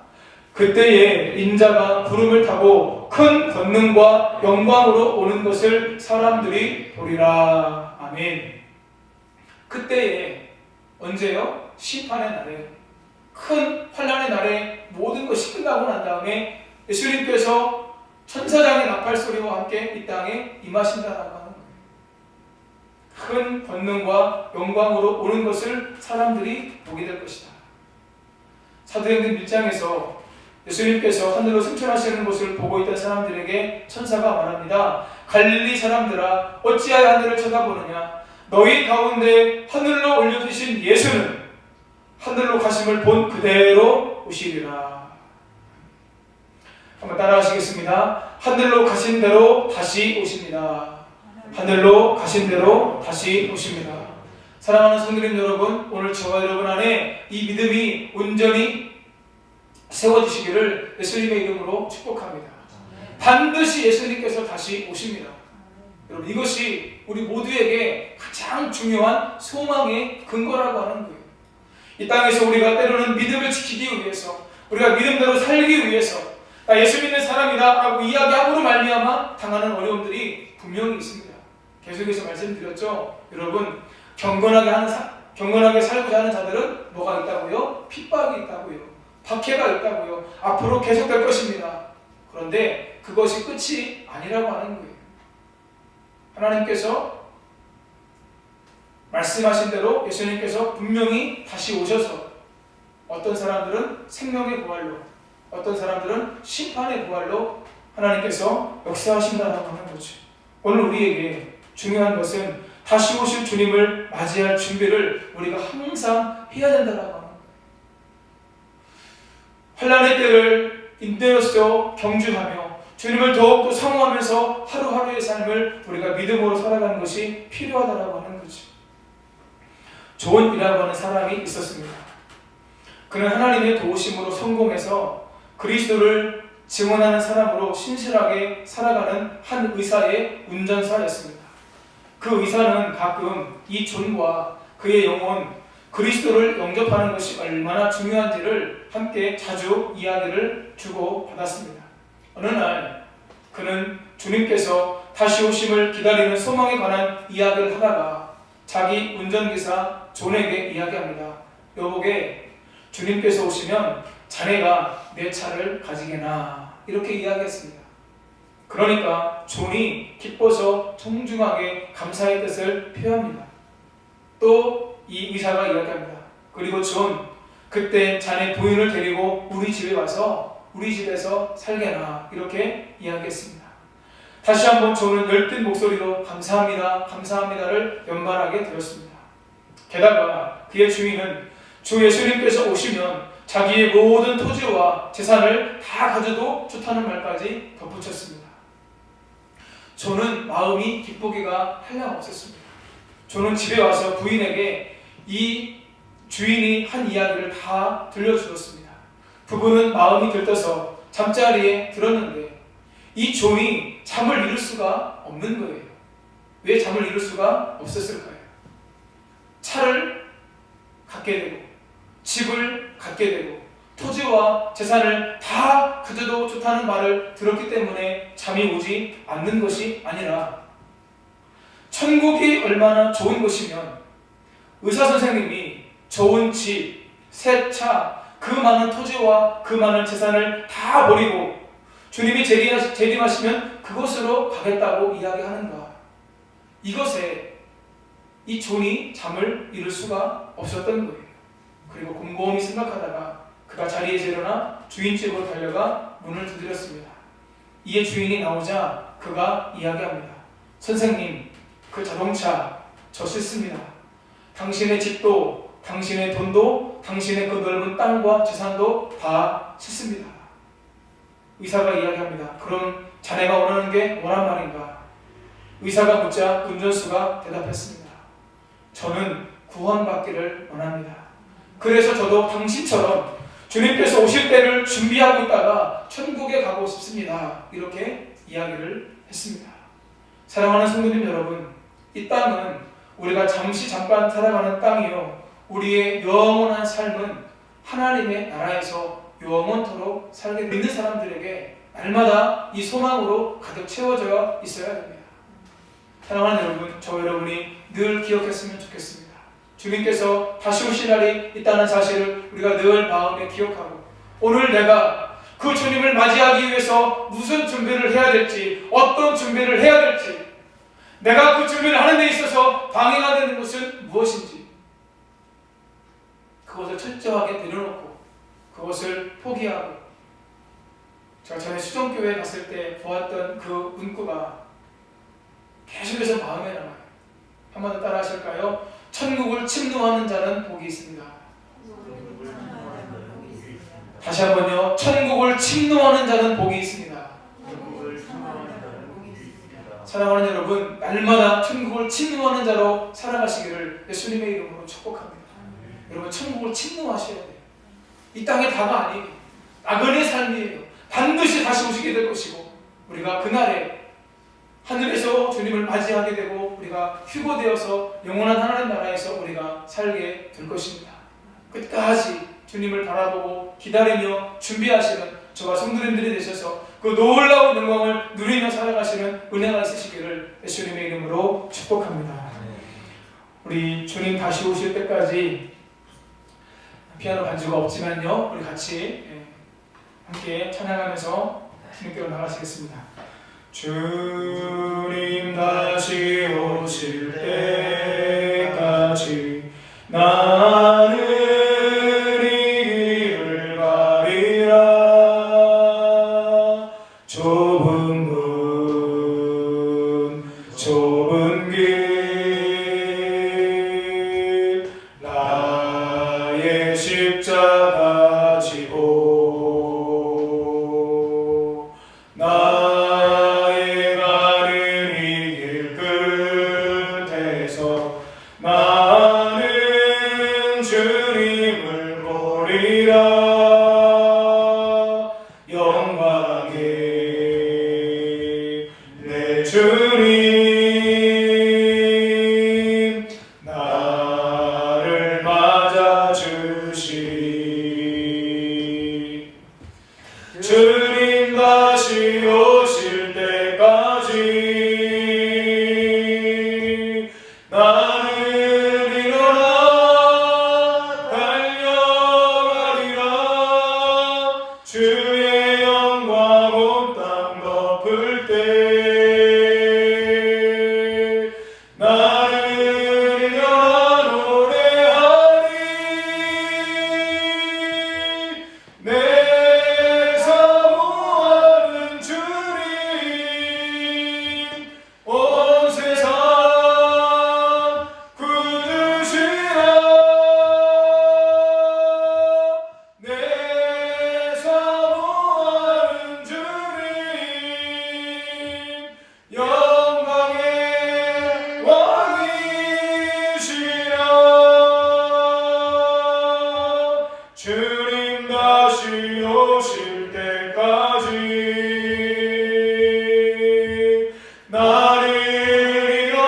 그때에 인자가 구름을 타고 큰 권능과 영광으로 오는 것을 사람들이 보리라. 아멘. 그때에 언제요? 심판의 날에, 큰 환난의 날에 모든 것이 끝나고 난 다음에 예수님께서 천사장의 나팔 소리와 함께 이 땅에 임하신다라고 하는 거예요. 큰 권능과 영광으로 오는 것을 사람들이 보게 될 것이다. 사도행전 1장에서 예수님께서 하늘로 승천하시는 것을 보고 있던 사람들에게 천사가 말합니다. 갈릴리 사람들아, 어찌하여 하늘을 쳐다보느냐? 너희 가운데 하늘로 올려주신 예수는 하늘로 가심을 본 그대로 오시리라. 한번 따라하시겠습니다. 하늘로 가신 대로 다시 오십니다. 하늘로 가신 대로 다시 오십니다. 사랑하는 성도님 여러분, 오늘 저와 여러분 안에 이 믿음이 온전히 세워지시기를 예수님의 이름으로 축복합니다. 반드시 예수님께서 다시 오십니다. 여러분, 이것이 우리 모두에게 가장 중요한 소망의 근거라고 하는 거예요. 이 땅에서 우리가 때로는 믿음을 지키기 위해서, 우리가 믿음대로 살기 위해서 나 예수 믿는 사람이다 라고 이야기함으로 말미암아 당하는 어려움들이 분명히 있습니다. 계속해서 말씀드렸죠. 여러분, 경건하게 살고자 하는 자들은 뭐가 있다고요? 핍박이 있다고요. 박해가 있다고요. 앞으로 계속될 것입니다. 그런데 그것이 끝이 아니라고 하는 거예요. 하나님께서 말씀하신 대로 예수님께서 분명히 다시 오셔서 어떤 사람들은 생명의 부활로, 어떤 사람들은 심판의 부활로 하나님께서 역사하신다라고 하는 거죠. 오늘 우리에게 중요한 것은 다시 오실 주님을 맞이할 준비를 우리가 항상 해야 된다라고 하는 거예요. 환난의 때를 인내로써 경주하며 주님을 더욱더 사모하면서 하루하루의 삶을 우리가 믿음으로 살아가는 것이 필요하다라고 하는 거죠. 존이라고 하는 사람이 있었습니다. 그는 하나님의 도우심으로 성공해서 그리스도를 증언하는 사람으로 신실하게 살아가는 한 의사의 운전사였습니다. 그 의사는 가끔 이 존과 그의 영혼 그리스도를 영접하는 것이 얼마나 중요한지를 함께 자주 이야기를 주고받았습니다. 어느 날 그는 주님께서 다시 오심을 기다리는 소망에 관한 이야기를 하다가 자기 운전기사 존에게 이야기합니다. 여보게, 주님께서 오시면 자네가 내 차를 가지게나, 이렇게 이야기했습니다. 그러니까 존이 기뻐서 정중하게 감사의 뜻을 표합니다. 또 이 의사가 이야기합니다. 그리고 존, 그때 자네 부인을 데리고 우리 집에 와서 우리 집에서 살게나, 이렇게 이야기했습니다. 다시 한번 존은 열띤 목소리로 감사합니다, 감사합니다를 연발하게 되었습니다. 게다가 그의 주인은 주 예수님께서 오시면 자기의 모든 토지와 재산을 다 가져도 좋다는 말까지 덧붙였습니다. 존은 마음이 기쁘기가 한량없었습니다. 존은 집에 와서 부인에게 이 주인이 한 이야기를 다 들려주었습니다. 부부는 마음이 들떠서 잠자리에 들었는데 이 존이 잠을 이룰 수가 없는 거예요. 왜 잠을 이룰 수가 없었을까요? 차를 갖게 되고 집을 갖게 되고 토지와 재산을 다 가져도 좋다는 말을 들었기 때문에 잠이 오지 않는 것이 아니라, 천국이 얼마나 좋은 곳이면 의사 선생님이 좋은 집, 새 차, 그 많은 토지와 그 많은 재산을 다 버리고 주님이 재림하시면 그곳으로 가겠다고 이야기하는가? 이것에 이 존이 잠을 이룰 수가 없었던 거예요. 그리고 곰곰이 생각하다가 그가 자리에서 일어나 주인집으로 달려가 문을 두드렸습니다. 이에 주인이 나오자 그가 이야기합니다. 선생님, 그 자동차 저 싫습니다. 당신의 집도, 당신의 돈도, 당신의 그 넓은 땅과 재산도 다 싫습니다. 의사가 이야기합니다. 그럼 자네가 원하는 게 뭐란 말인가? 의사가 묻자 운전수가 대답했습니다. 저는 구원받기를 원합니다. 그래서 저도 당신처럼 주님께서 오실 때를 준비하고 있다가 천국에 가고 싶습니다. 이렇게 이야기를 했습니다. 사랑하는 성도님 여러분, 이 땅은 우리가 잠깐 살아가는 땅이요, 우리의 영원한 삶은 하나님의 나라에서 영원토록 살게 믿는 사람들에게 날마다 이 소망으로 가득 채워져 있어야 됩니다. 사랑하는 여러분, 저 여러분이 늘 기억했으면 좋겠습니다. 주님께서 다시 오실 날이 있다는 사실을 우리가 늘 마음에 기억하고, 오늘 내가 그 주님을 맞이하기 위해서 무슨 준비를 해야 될지, 어떤 준비를 해야 될지, 내가 그 준비를 하는 데 있어서 방해가 되는 것은 무엇인지, 그것을 철저하게 내려놓고 그것을 포기하고, 제가 전에 수정교회에 갔을 때 보았던 그 문구가 계속해서 마음에 남아요. 한번 더 따라 하실까요? 천국을 침노하는 자는 복이 있습니다. 다시 한번요. 천국을 침노하는 자는 복이 있습니다. 사랑하는 여러분, 날마다 천국을 침노하는 자로 살아가시기를 예수님의 이름으로 축복합니다. 여러분, 천국을 침노하셔야 돼요. 이 땅의 다가 아니에요. 나그네 삶이에요. 반드시 다시 오시게 될 것이고, 우리가 그날에 하늘에서 주님을 맞이하게 되고 우리가 휴거되어서 영원한 하나님 나라에서 우리가 살게 될 것입니다. 끝까지 주님을 바라보고 기다리며 준비하시는 저와 성도님들이 되셔서 그 놀라운 영광을 누리며 살아가시는 은혜가 있으시기를 예수님의 이름으로 축복합니다. 우리 주님 다시 오실 때까지 피아노 반주가 없지만요, 우리 같이 함께 찬양하면서 주님께로 나가시겠습니다. 주님 다시 오실 때까지 나는 이 길을 가리라. 좁은 문 좁은 길 나의 십자가 지고 나의 가는 이 길 끝에서 나는 주님을 보리라. 영광에 내 주님 나를 맞아주시리. 주님 다시 오실 때까지 나는 일어나 달려가리라. 주의 영광 온 땅 덮을 때 나는 일어나 노래하리. 내 사모하는 주님 온 세상 굳으시라. 내 사모하는 주님 영광의 왕이시라. 주님 다시 오실 때까지 나는 일어나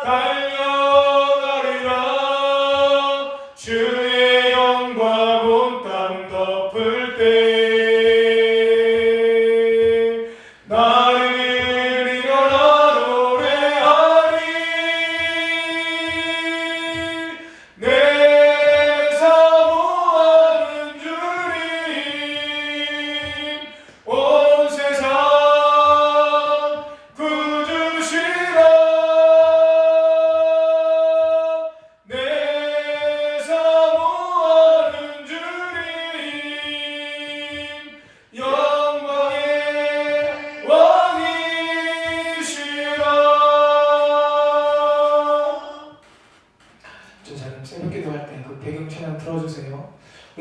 달려가리라. 주의 영광 온 땅 덮을 때 나는 일어나 노래하리. 내 사모하는 주님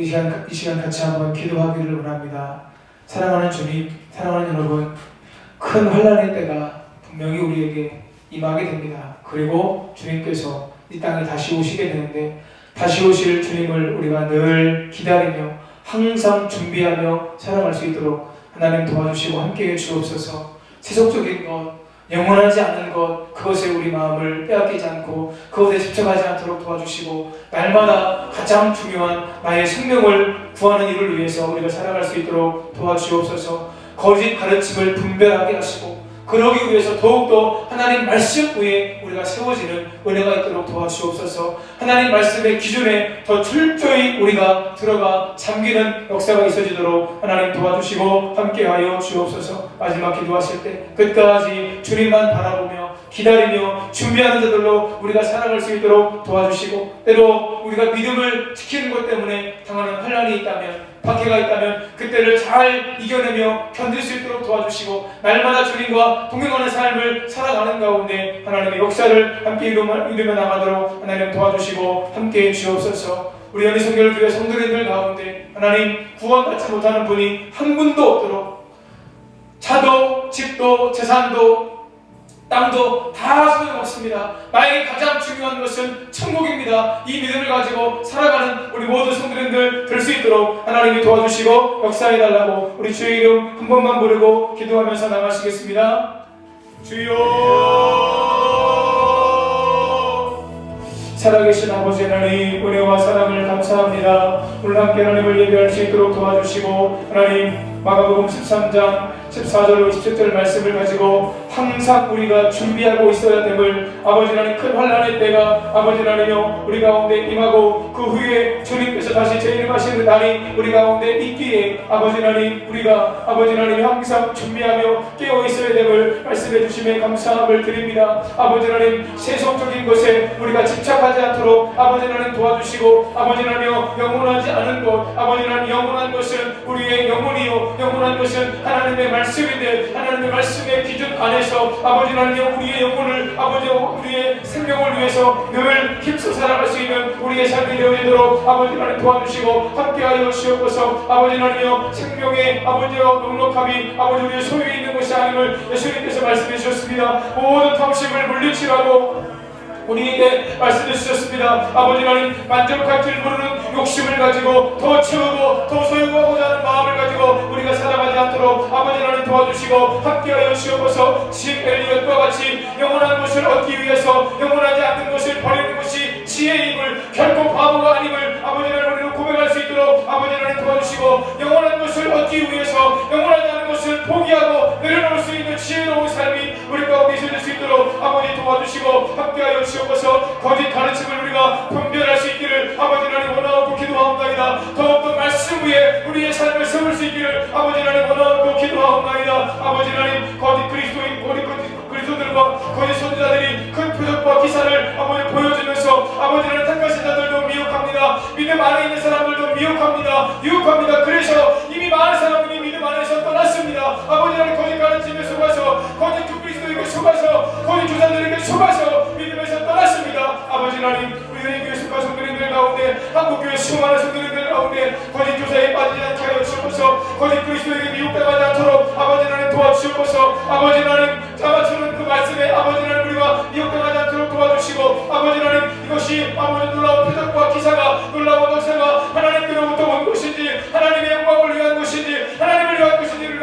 시간 같이 한번 기도하기를 원합니다. 사랑하는 주님, 사랑하는 여러분, 큰 환난의 때가 분명히 우리에게 임하게 됩니다. 그리고 주님께서 이 땅에 다시 오시게 되는데 다시 오실 주님을 우리가 늘 기다리며 항상 준비하며 살아갈 수 있도록 하나님 도와주시고 함께해 주옵소서. 세속적인 것, 영원하지 않은 것, 그것에 우리 마음을 빼앗기지 않고 그것에 집착하지 않도록 도와주시고 날마다 가장 중요한 나의 생명을 구하는 일을 위해서 우리가 살아갈 수 있도록 도와주옵소서. 거짓 가르침을 분별하게 하시고 그러기 위해서 더욱더 하나님 말씀 위에 우리가 세워지는 은혜가 있도록 도와주옵소서. 하나님 말씀의 기준에 더 철저히 우리가 들어가 잠기는 역사가 있어지도록 하나님 도와주시고 함께하여 주옵소서. 마지막 기도하실 때 끝까지 주님만 바라보며 기다리며 준비하는 자들로 우리가 살아갈 수 있도록 도와주시고 때로 우리가 믿음을 지키는 것 때문에 당하는 환난이 있다면 박해가 있다면 그때를 잘 이겨내며 견딜 수 있도록 도와주시고 날마다 주님과 동행하는 삶을 살아가는 가운데 하나님의 역사를 함께 이루며 나가도록 하나님 도와주시고 함께해 주옵소서. 우리 연희성결교회 성도님들 가운데 하나님 구원받지 못하는 분이 한 분도 없도록 차도 집도 재산도 땅도 다 소용없습니다. 나에게 가장 중요한 것은 천국입니다. 이 믿음을 가지고 살아가는 우리 모든 성도님들 될 수 있도록 하나님이 도와주시고 역사해달라고 우리 주의 이름 한 번만 부르고 기도하면서 나가시겠습니다. 주여, 살아계신 아버지 하나님, 은혜와 사랑을 감사합니다. 오늘 함께 하나님을 예배할 수 있도록 도와주시고 하나님 마가복음 13장 14절로 27절 말씀을 가지고 항상 우리가 준비하고 있어야 됨을 아버지 하나님 큰 환난의 때가 아버지 하나님여 우리 가운데 임하고 그 후에 주님께서 다시 재림하시는 날이 우리 가운데 있기에 아버지 하나님 우리가 아버지 하나님 항상 준비하며 깨어 있어야 됨을 말씀해 주심에 감사함을 드립니다. 아버지 하나님 세속적인 것에 우리가 집착하지 않도록 아버지 하나님 도와주시고 아버지 하나님여 영원하지 않은 것 아버지 하나님 영원한 것은 우리의 영혼이요 영원한 것은 하나님의 말씀인데 하나님의 말씀의 기준 안에서 아버지 하나님 우리의 영혼을 아버지 우리의 생명을 위해서 늘 힘써 살아갈 수 있는 우리의 삶이 되어지도록 아버지 하나님 도와주시고 함께하여 주옵소서. 아버지 하나님여 생명의 아버지여 넉넉함이 아버지 우리의 소유에 있는 것이 아님을 예수님께서 말씀해 주셨습니다. 모든 탐심을 물리치라고 우리에게 말씀해 주셨습니다. 아버지 하나님 만족할 줄 모르는 욕심을 가지고 더 채우고 더 소유하고자 하는 마음을 가지고 우리가 살아가지 않도록 아버지 하나님 도와주시고 함께하여 주옵소서. 집 엘리엇과 같이 영원한 것을 얻기 위해서 영원하지 않는 것을 버리는 것이 지혜임을 결코 바보가 아님을 아버지 하나님 우리로 고백할 수 있도록 아버지 하나님 도와주시고 영원한 것을 얻기 위해서 영원하지 않는 것을 포기하고 내려놓을 수 있는 지혜로운 삶이 우리 가운데 있어질 수 있도록 아버지 도와주시고 함께하여 주옵소서. 거짓 가르침을 우리가 분별할 수 있기를 아버지 하나님 원하옵고 기도하옵나이다. 더욱더 말씀 위에 우리의 삶을 세울 수 있기를 아버지 하나님 원하옵고 기도하옵나이다. 아버지 하나님 거짓 그리스도인 그리스도들과 거짓 선지자들이 큰 표적과 기사를 아버지 보여주면서 아버지 하나님 택하신 자들도 미혹합니다. 믿음 안에 있는 사람들도 미혹합니다. 그래서 이미 많은 사람들이 믿음 안에서 떠났습니다. 아버지 하나님 거짓 가르침에 속아서 거짓 그리스도에게 속아서 거짓 교사들에게 속아서 믿음에서 떠났습니다. 아버지 하나님 우리의 교회 속한 성도님들 가운데 한국교회 수많은 성도님들 가운데 거짓 교사에 빠지지 않게 하여 주옵소서. 거짓 그리스도에게 미혹당하지 않도록 아버지 하나님 도와주옵소서. 아버지 하나님 잡아주는 그 말씀에 아버지 하나님 우리가 미혹당하지 않도록 도와주시고 아버지 하나님 이것이 아버지 놀라운 표적과 기사가 놀라운 역사가 하나님께로부터 온 것인지 하나님의 영광을 위한 것인지 하나님을 위한 것인지를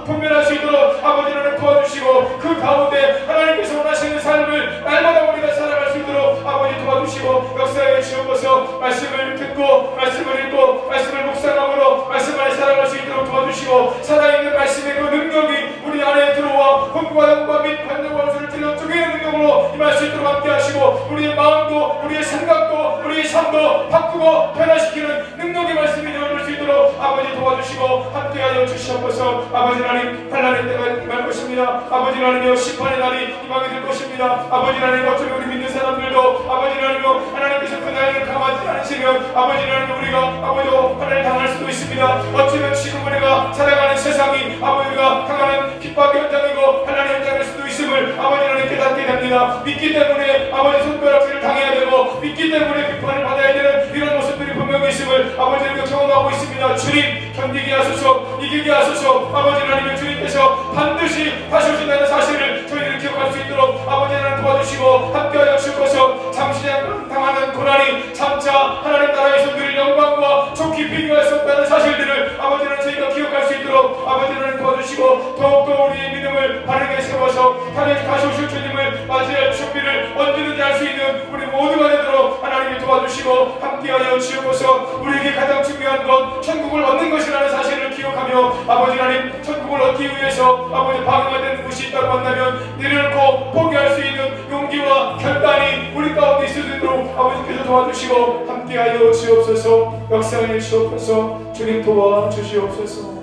분별할 수 있도록 아버지 하나님 도와주시고 그 가운데 하나님께서 원하시는 삶을 날마다 우리가 살아갈 수 있도록 아버지 도와주시고 역사에 주옵소서. 말씀을 듣고 말씀을 읽고 말씀을 묵상함으로 말씀 안에 살아갈 수 있도록 도와주시고 살아있는 말씀의 그 능력이 우리 안에 들어와 혼과 영과 및 관념과 원수를 찔러 쪼개는 능력으로 임할 수 있도록 함께 하시고 우리의 마음도 우리의 생각도 우리의 삶도 바꾸고 변화시키는 능력의 말씀이 되어줄 수 있도록 아버지 도와주시고 함께하여 주시옵소서. 아버지 하나님 환난의 때가 임할 것입니다. 아버지 하나님여 심판의 날이 임하게 될 것입니다. 아버지 하나님 어쩌면 우리 믿는 사람들도 아버지 하나님여 하나님께서 그 날을 감하지 않으시면 아버지 하나님 우리가 아버지도 환난을 당할 수도 있습니다. 어쩌면 지금 우리가 살아가는 세상이 아버지가 당하는 핍박 현장이고 환난의 현장일 수도 있음을 아버지 하나님 깨닫게 됩니다. 믿기 때문에 아버지 손가락질을 당해야 되고 믿기 때문에 비판을 받아야 되는 이런 모습들이 분명히 있음을 것임을 아버지 하나님 경험하고 있습니다. 주님 견디게 하소서, 이기게 하소서. 아버지 하나님 주님께서 반드시 다시 오신다는 사실을 저희들이 기억할 수 있도록 아버지 하나님 도와주시고 함께하여 주옵소서. 잠시 당하는 고난이 장차 하나님 나라에서 누릴 영광과 좋게 비교할 수 없다는 사실들을 아버지 하나님 저희가 기억할 수 있도록 아버지 하나님 도와주시고 더욱더 우리의 믿음을 바르게 세워서 다시 오실 주님을 맞이할 준비를 언제든지 할 수 있는 우리 모두가 되도록 하나님이 도와주시고 함께하여 주옵소서. 우리에게 가장 중요한 건 천국을 얻는 것이라는 사실을 기억하며 아버지 하나님 천국을 얻기 위해서 아버지 방해가 된 것이 있다고 한다면 내려놓고 포기할 수 있는 용기와 결단이 우리 가운데 있으도록 아버지께서 도와주시고 함께하여 주옵소서. 역사하여 주옵소서. 주님 도와주시옵소서.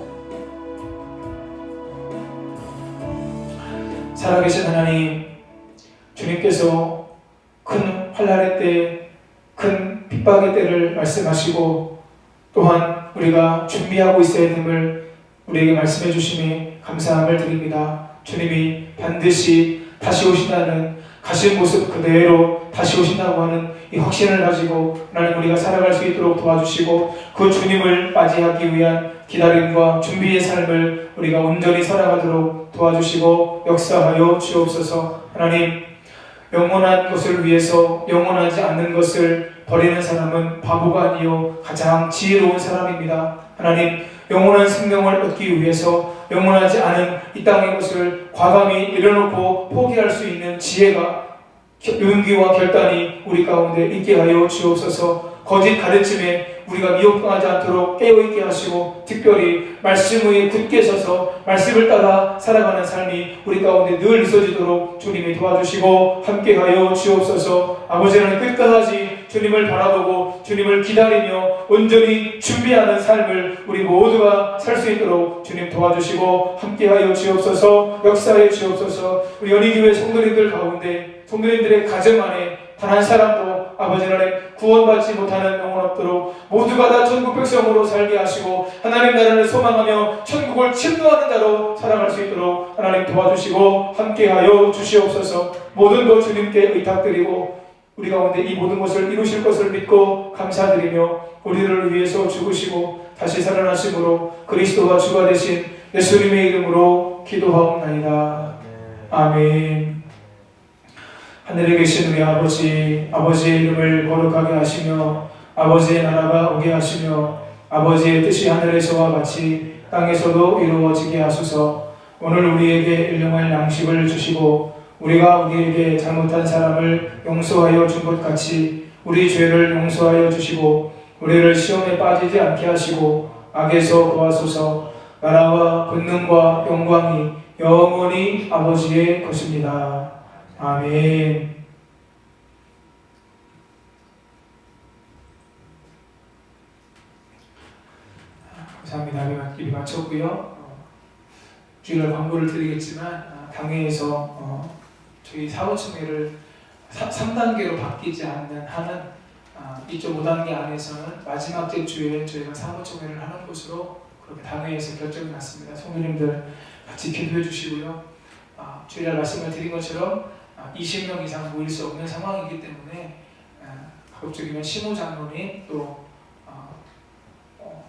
살아계신 하나님, 주님께서 큰 환난의 때, 큰 핍박의 때를 말씀하시고 또한 우리가 준비하고 있어야 됨을 우리에게 말씀해 주심에 감사함을 드립니다. 주님이 반드시 다시 오신다는 가신 모습 그대로 다시 오신다고 하는 이 확신을 가지고 하나님 우리가 살아갈 수 있도록 도와주시고 그 주님을 맞이하기 위한 기다림과 준비의 삶을 우리가 온전히 살아가도록 도와주시고 역사하여 주옵소서. 하나님, 영원한 것을 위해서 영원하지 않는 것을 버리는 사람은 바보가 아니요 가장 지혜로운 사람입니다. 하나님, 영원한 생명을 얻기 위해서 영원하지 않은 이 땅의 것을 과감히 내려놓고 포기할 수 있는 지혜가, 용기와 결단이 우리 가운데 있게 하여 주옵소서. 거짓 가르침에 우리가 미혹당하지 않도록 깨어있게 하시고 특별히 말씀 위에 굳게 서서 말씀을 따라 살아가는 삶이 우리 가운데 늘 있어지도록 주님이 도와주시고 함께하여 주옵소서. 아버지 하나님, 끝까지 주님을 바라보고 주님을 기다리며 온전히 준비하는 삶을 우리 모두가 살 수 있도록 주님 도와주시고 함께하여 주옵소서. 역사해 주옵소서. 우리 연희교회 성도님들 가운데 성도님들의 가정 안에 단 한 사람도 아버지 하나님 구원받지 못하는 영혼 없도록 모두가 다 천국 백성으로 살게 하시고 하나님 나라를 소망하며 천국을 침노하는 자로 살아갈 수 있도록 하나님 도와주시고 함께하여 주시옵소서. 모든 것 주님께 의탁드리고 우리 가운데 이 모든 것을 이루실 것을 믿고 감사드리며 우리를 위해서 죽으시고 다시 살아나심으로 그리스도가 주가 되신 예수님의 이름으로 기도하옵나이다. 아멘. 하늘에 계신 우리 아버지, 아버지의 이름을 거룩하게 하시며 아버지의 나라가 오게 하시며 아버지의 뜻이 하늘에서와 같이 땅에서도 이루어지게 하소서. 오늘 우리에게 일용할 양식을 주시고 우리가 우리에게 잘못한 사람을 용서하여 준 것 같이 우리 죄를 용서하여 주시고 우리를 시험에 빠지지 않게 하시고 악에서 구하소서. 나라와 권능과 영광이 영원히 아버지의 것입니다. 아멘. 감사합니다. 입이 맞췄고요. 주일날 광고를 드리겠지만 당회에서 저희 사후총회를 3단계로 바뀌지 않는 한은 2.5단계 안에서는 마지막 주에 저희가 사후총회를 하는 것으로 그렇게 당회에서 결정이 났습니다. 성도님들 같이 기도해 주시고요. 주일날 말씀을 드린 것처럼 20명 이상 모일 수 없는 상황이기 때문에 가급적이면 신호장로님 또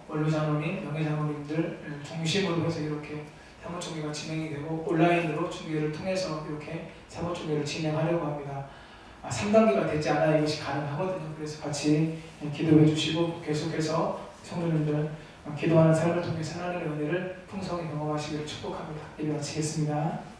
원로장로님, 명예장로님들 중심으로 해서 이렇게 사모총회가 진행이 되고 온라인으로 중계를 통해서 이렇게 사모총회를 진행하려고 합니다. 3단계가 되지 않아 이것이 가능하거든요. 그래서 같이 기도해 주시고 계속해서 성도님들 기도하는 삶을 통해서 하나님의 은혜를 풍성히 경험하시기를 축복합니다. 예배 마치겠습니다.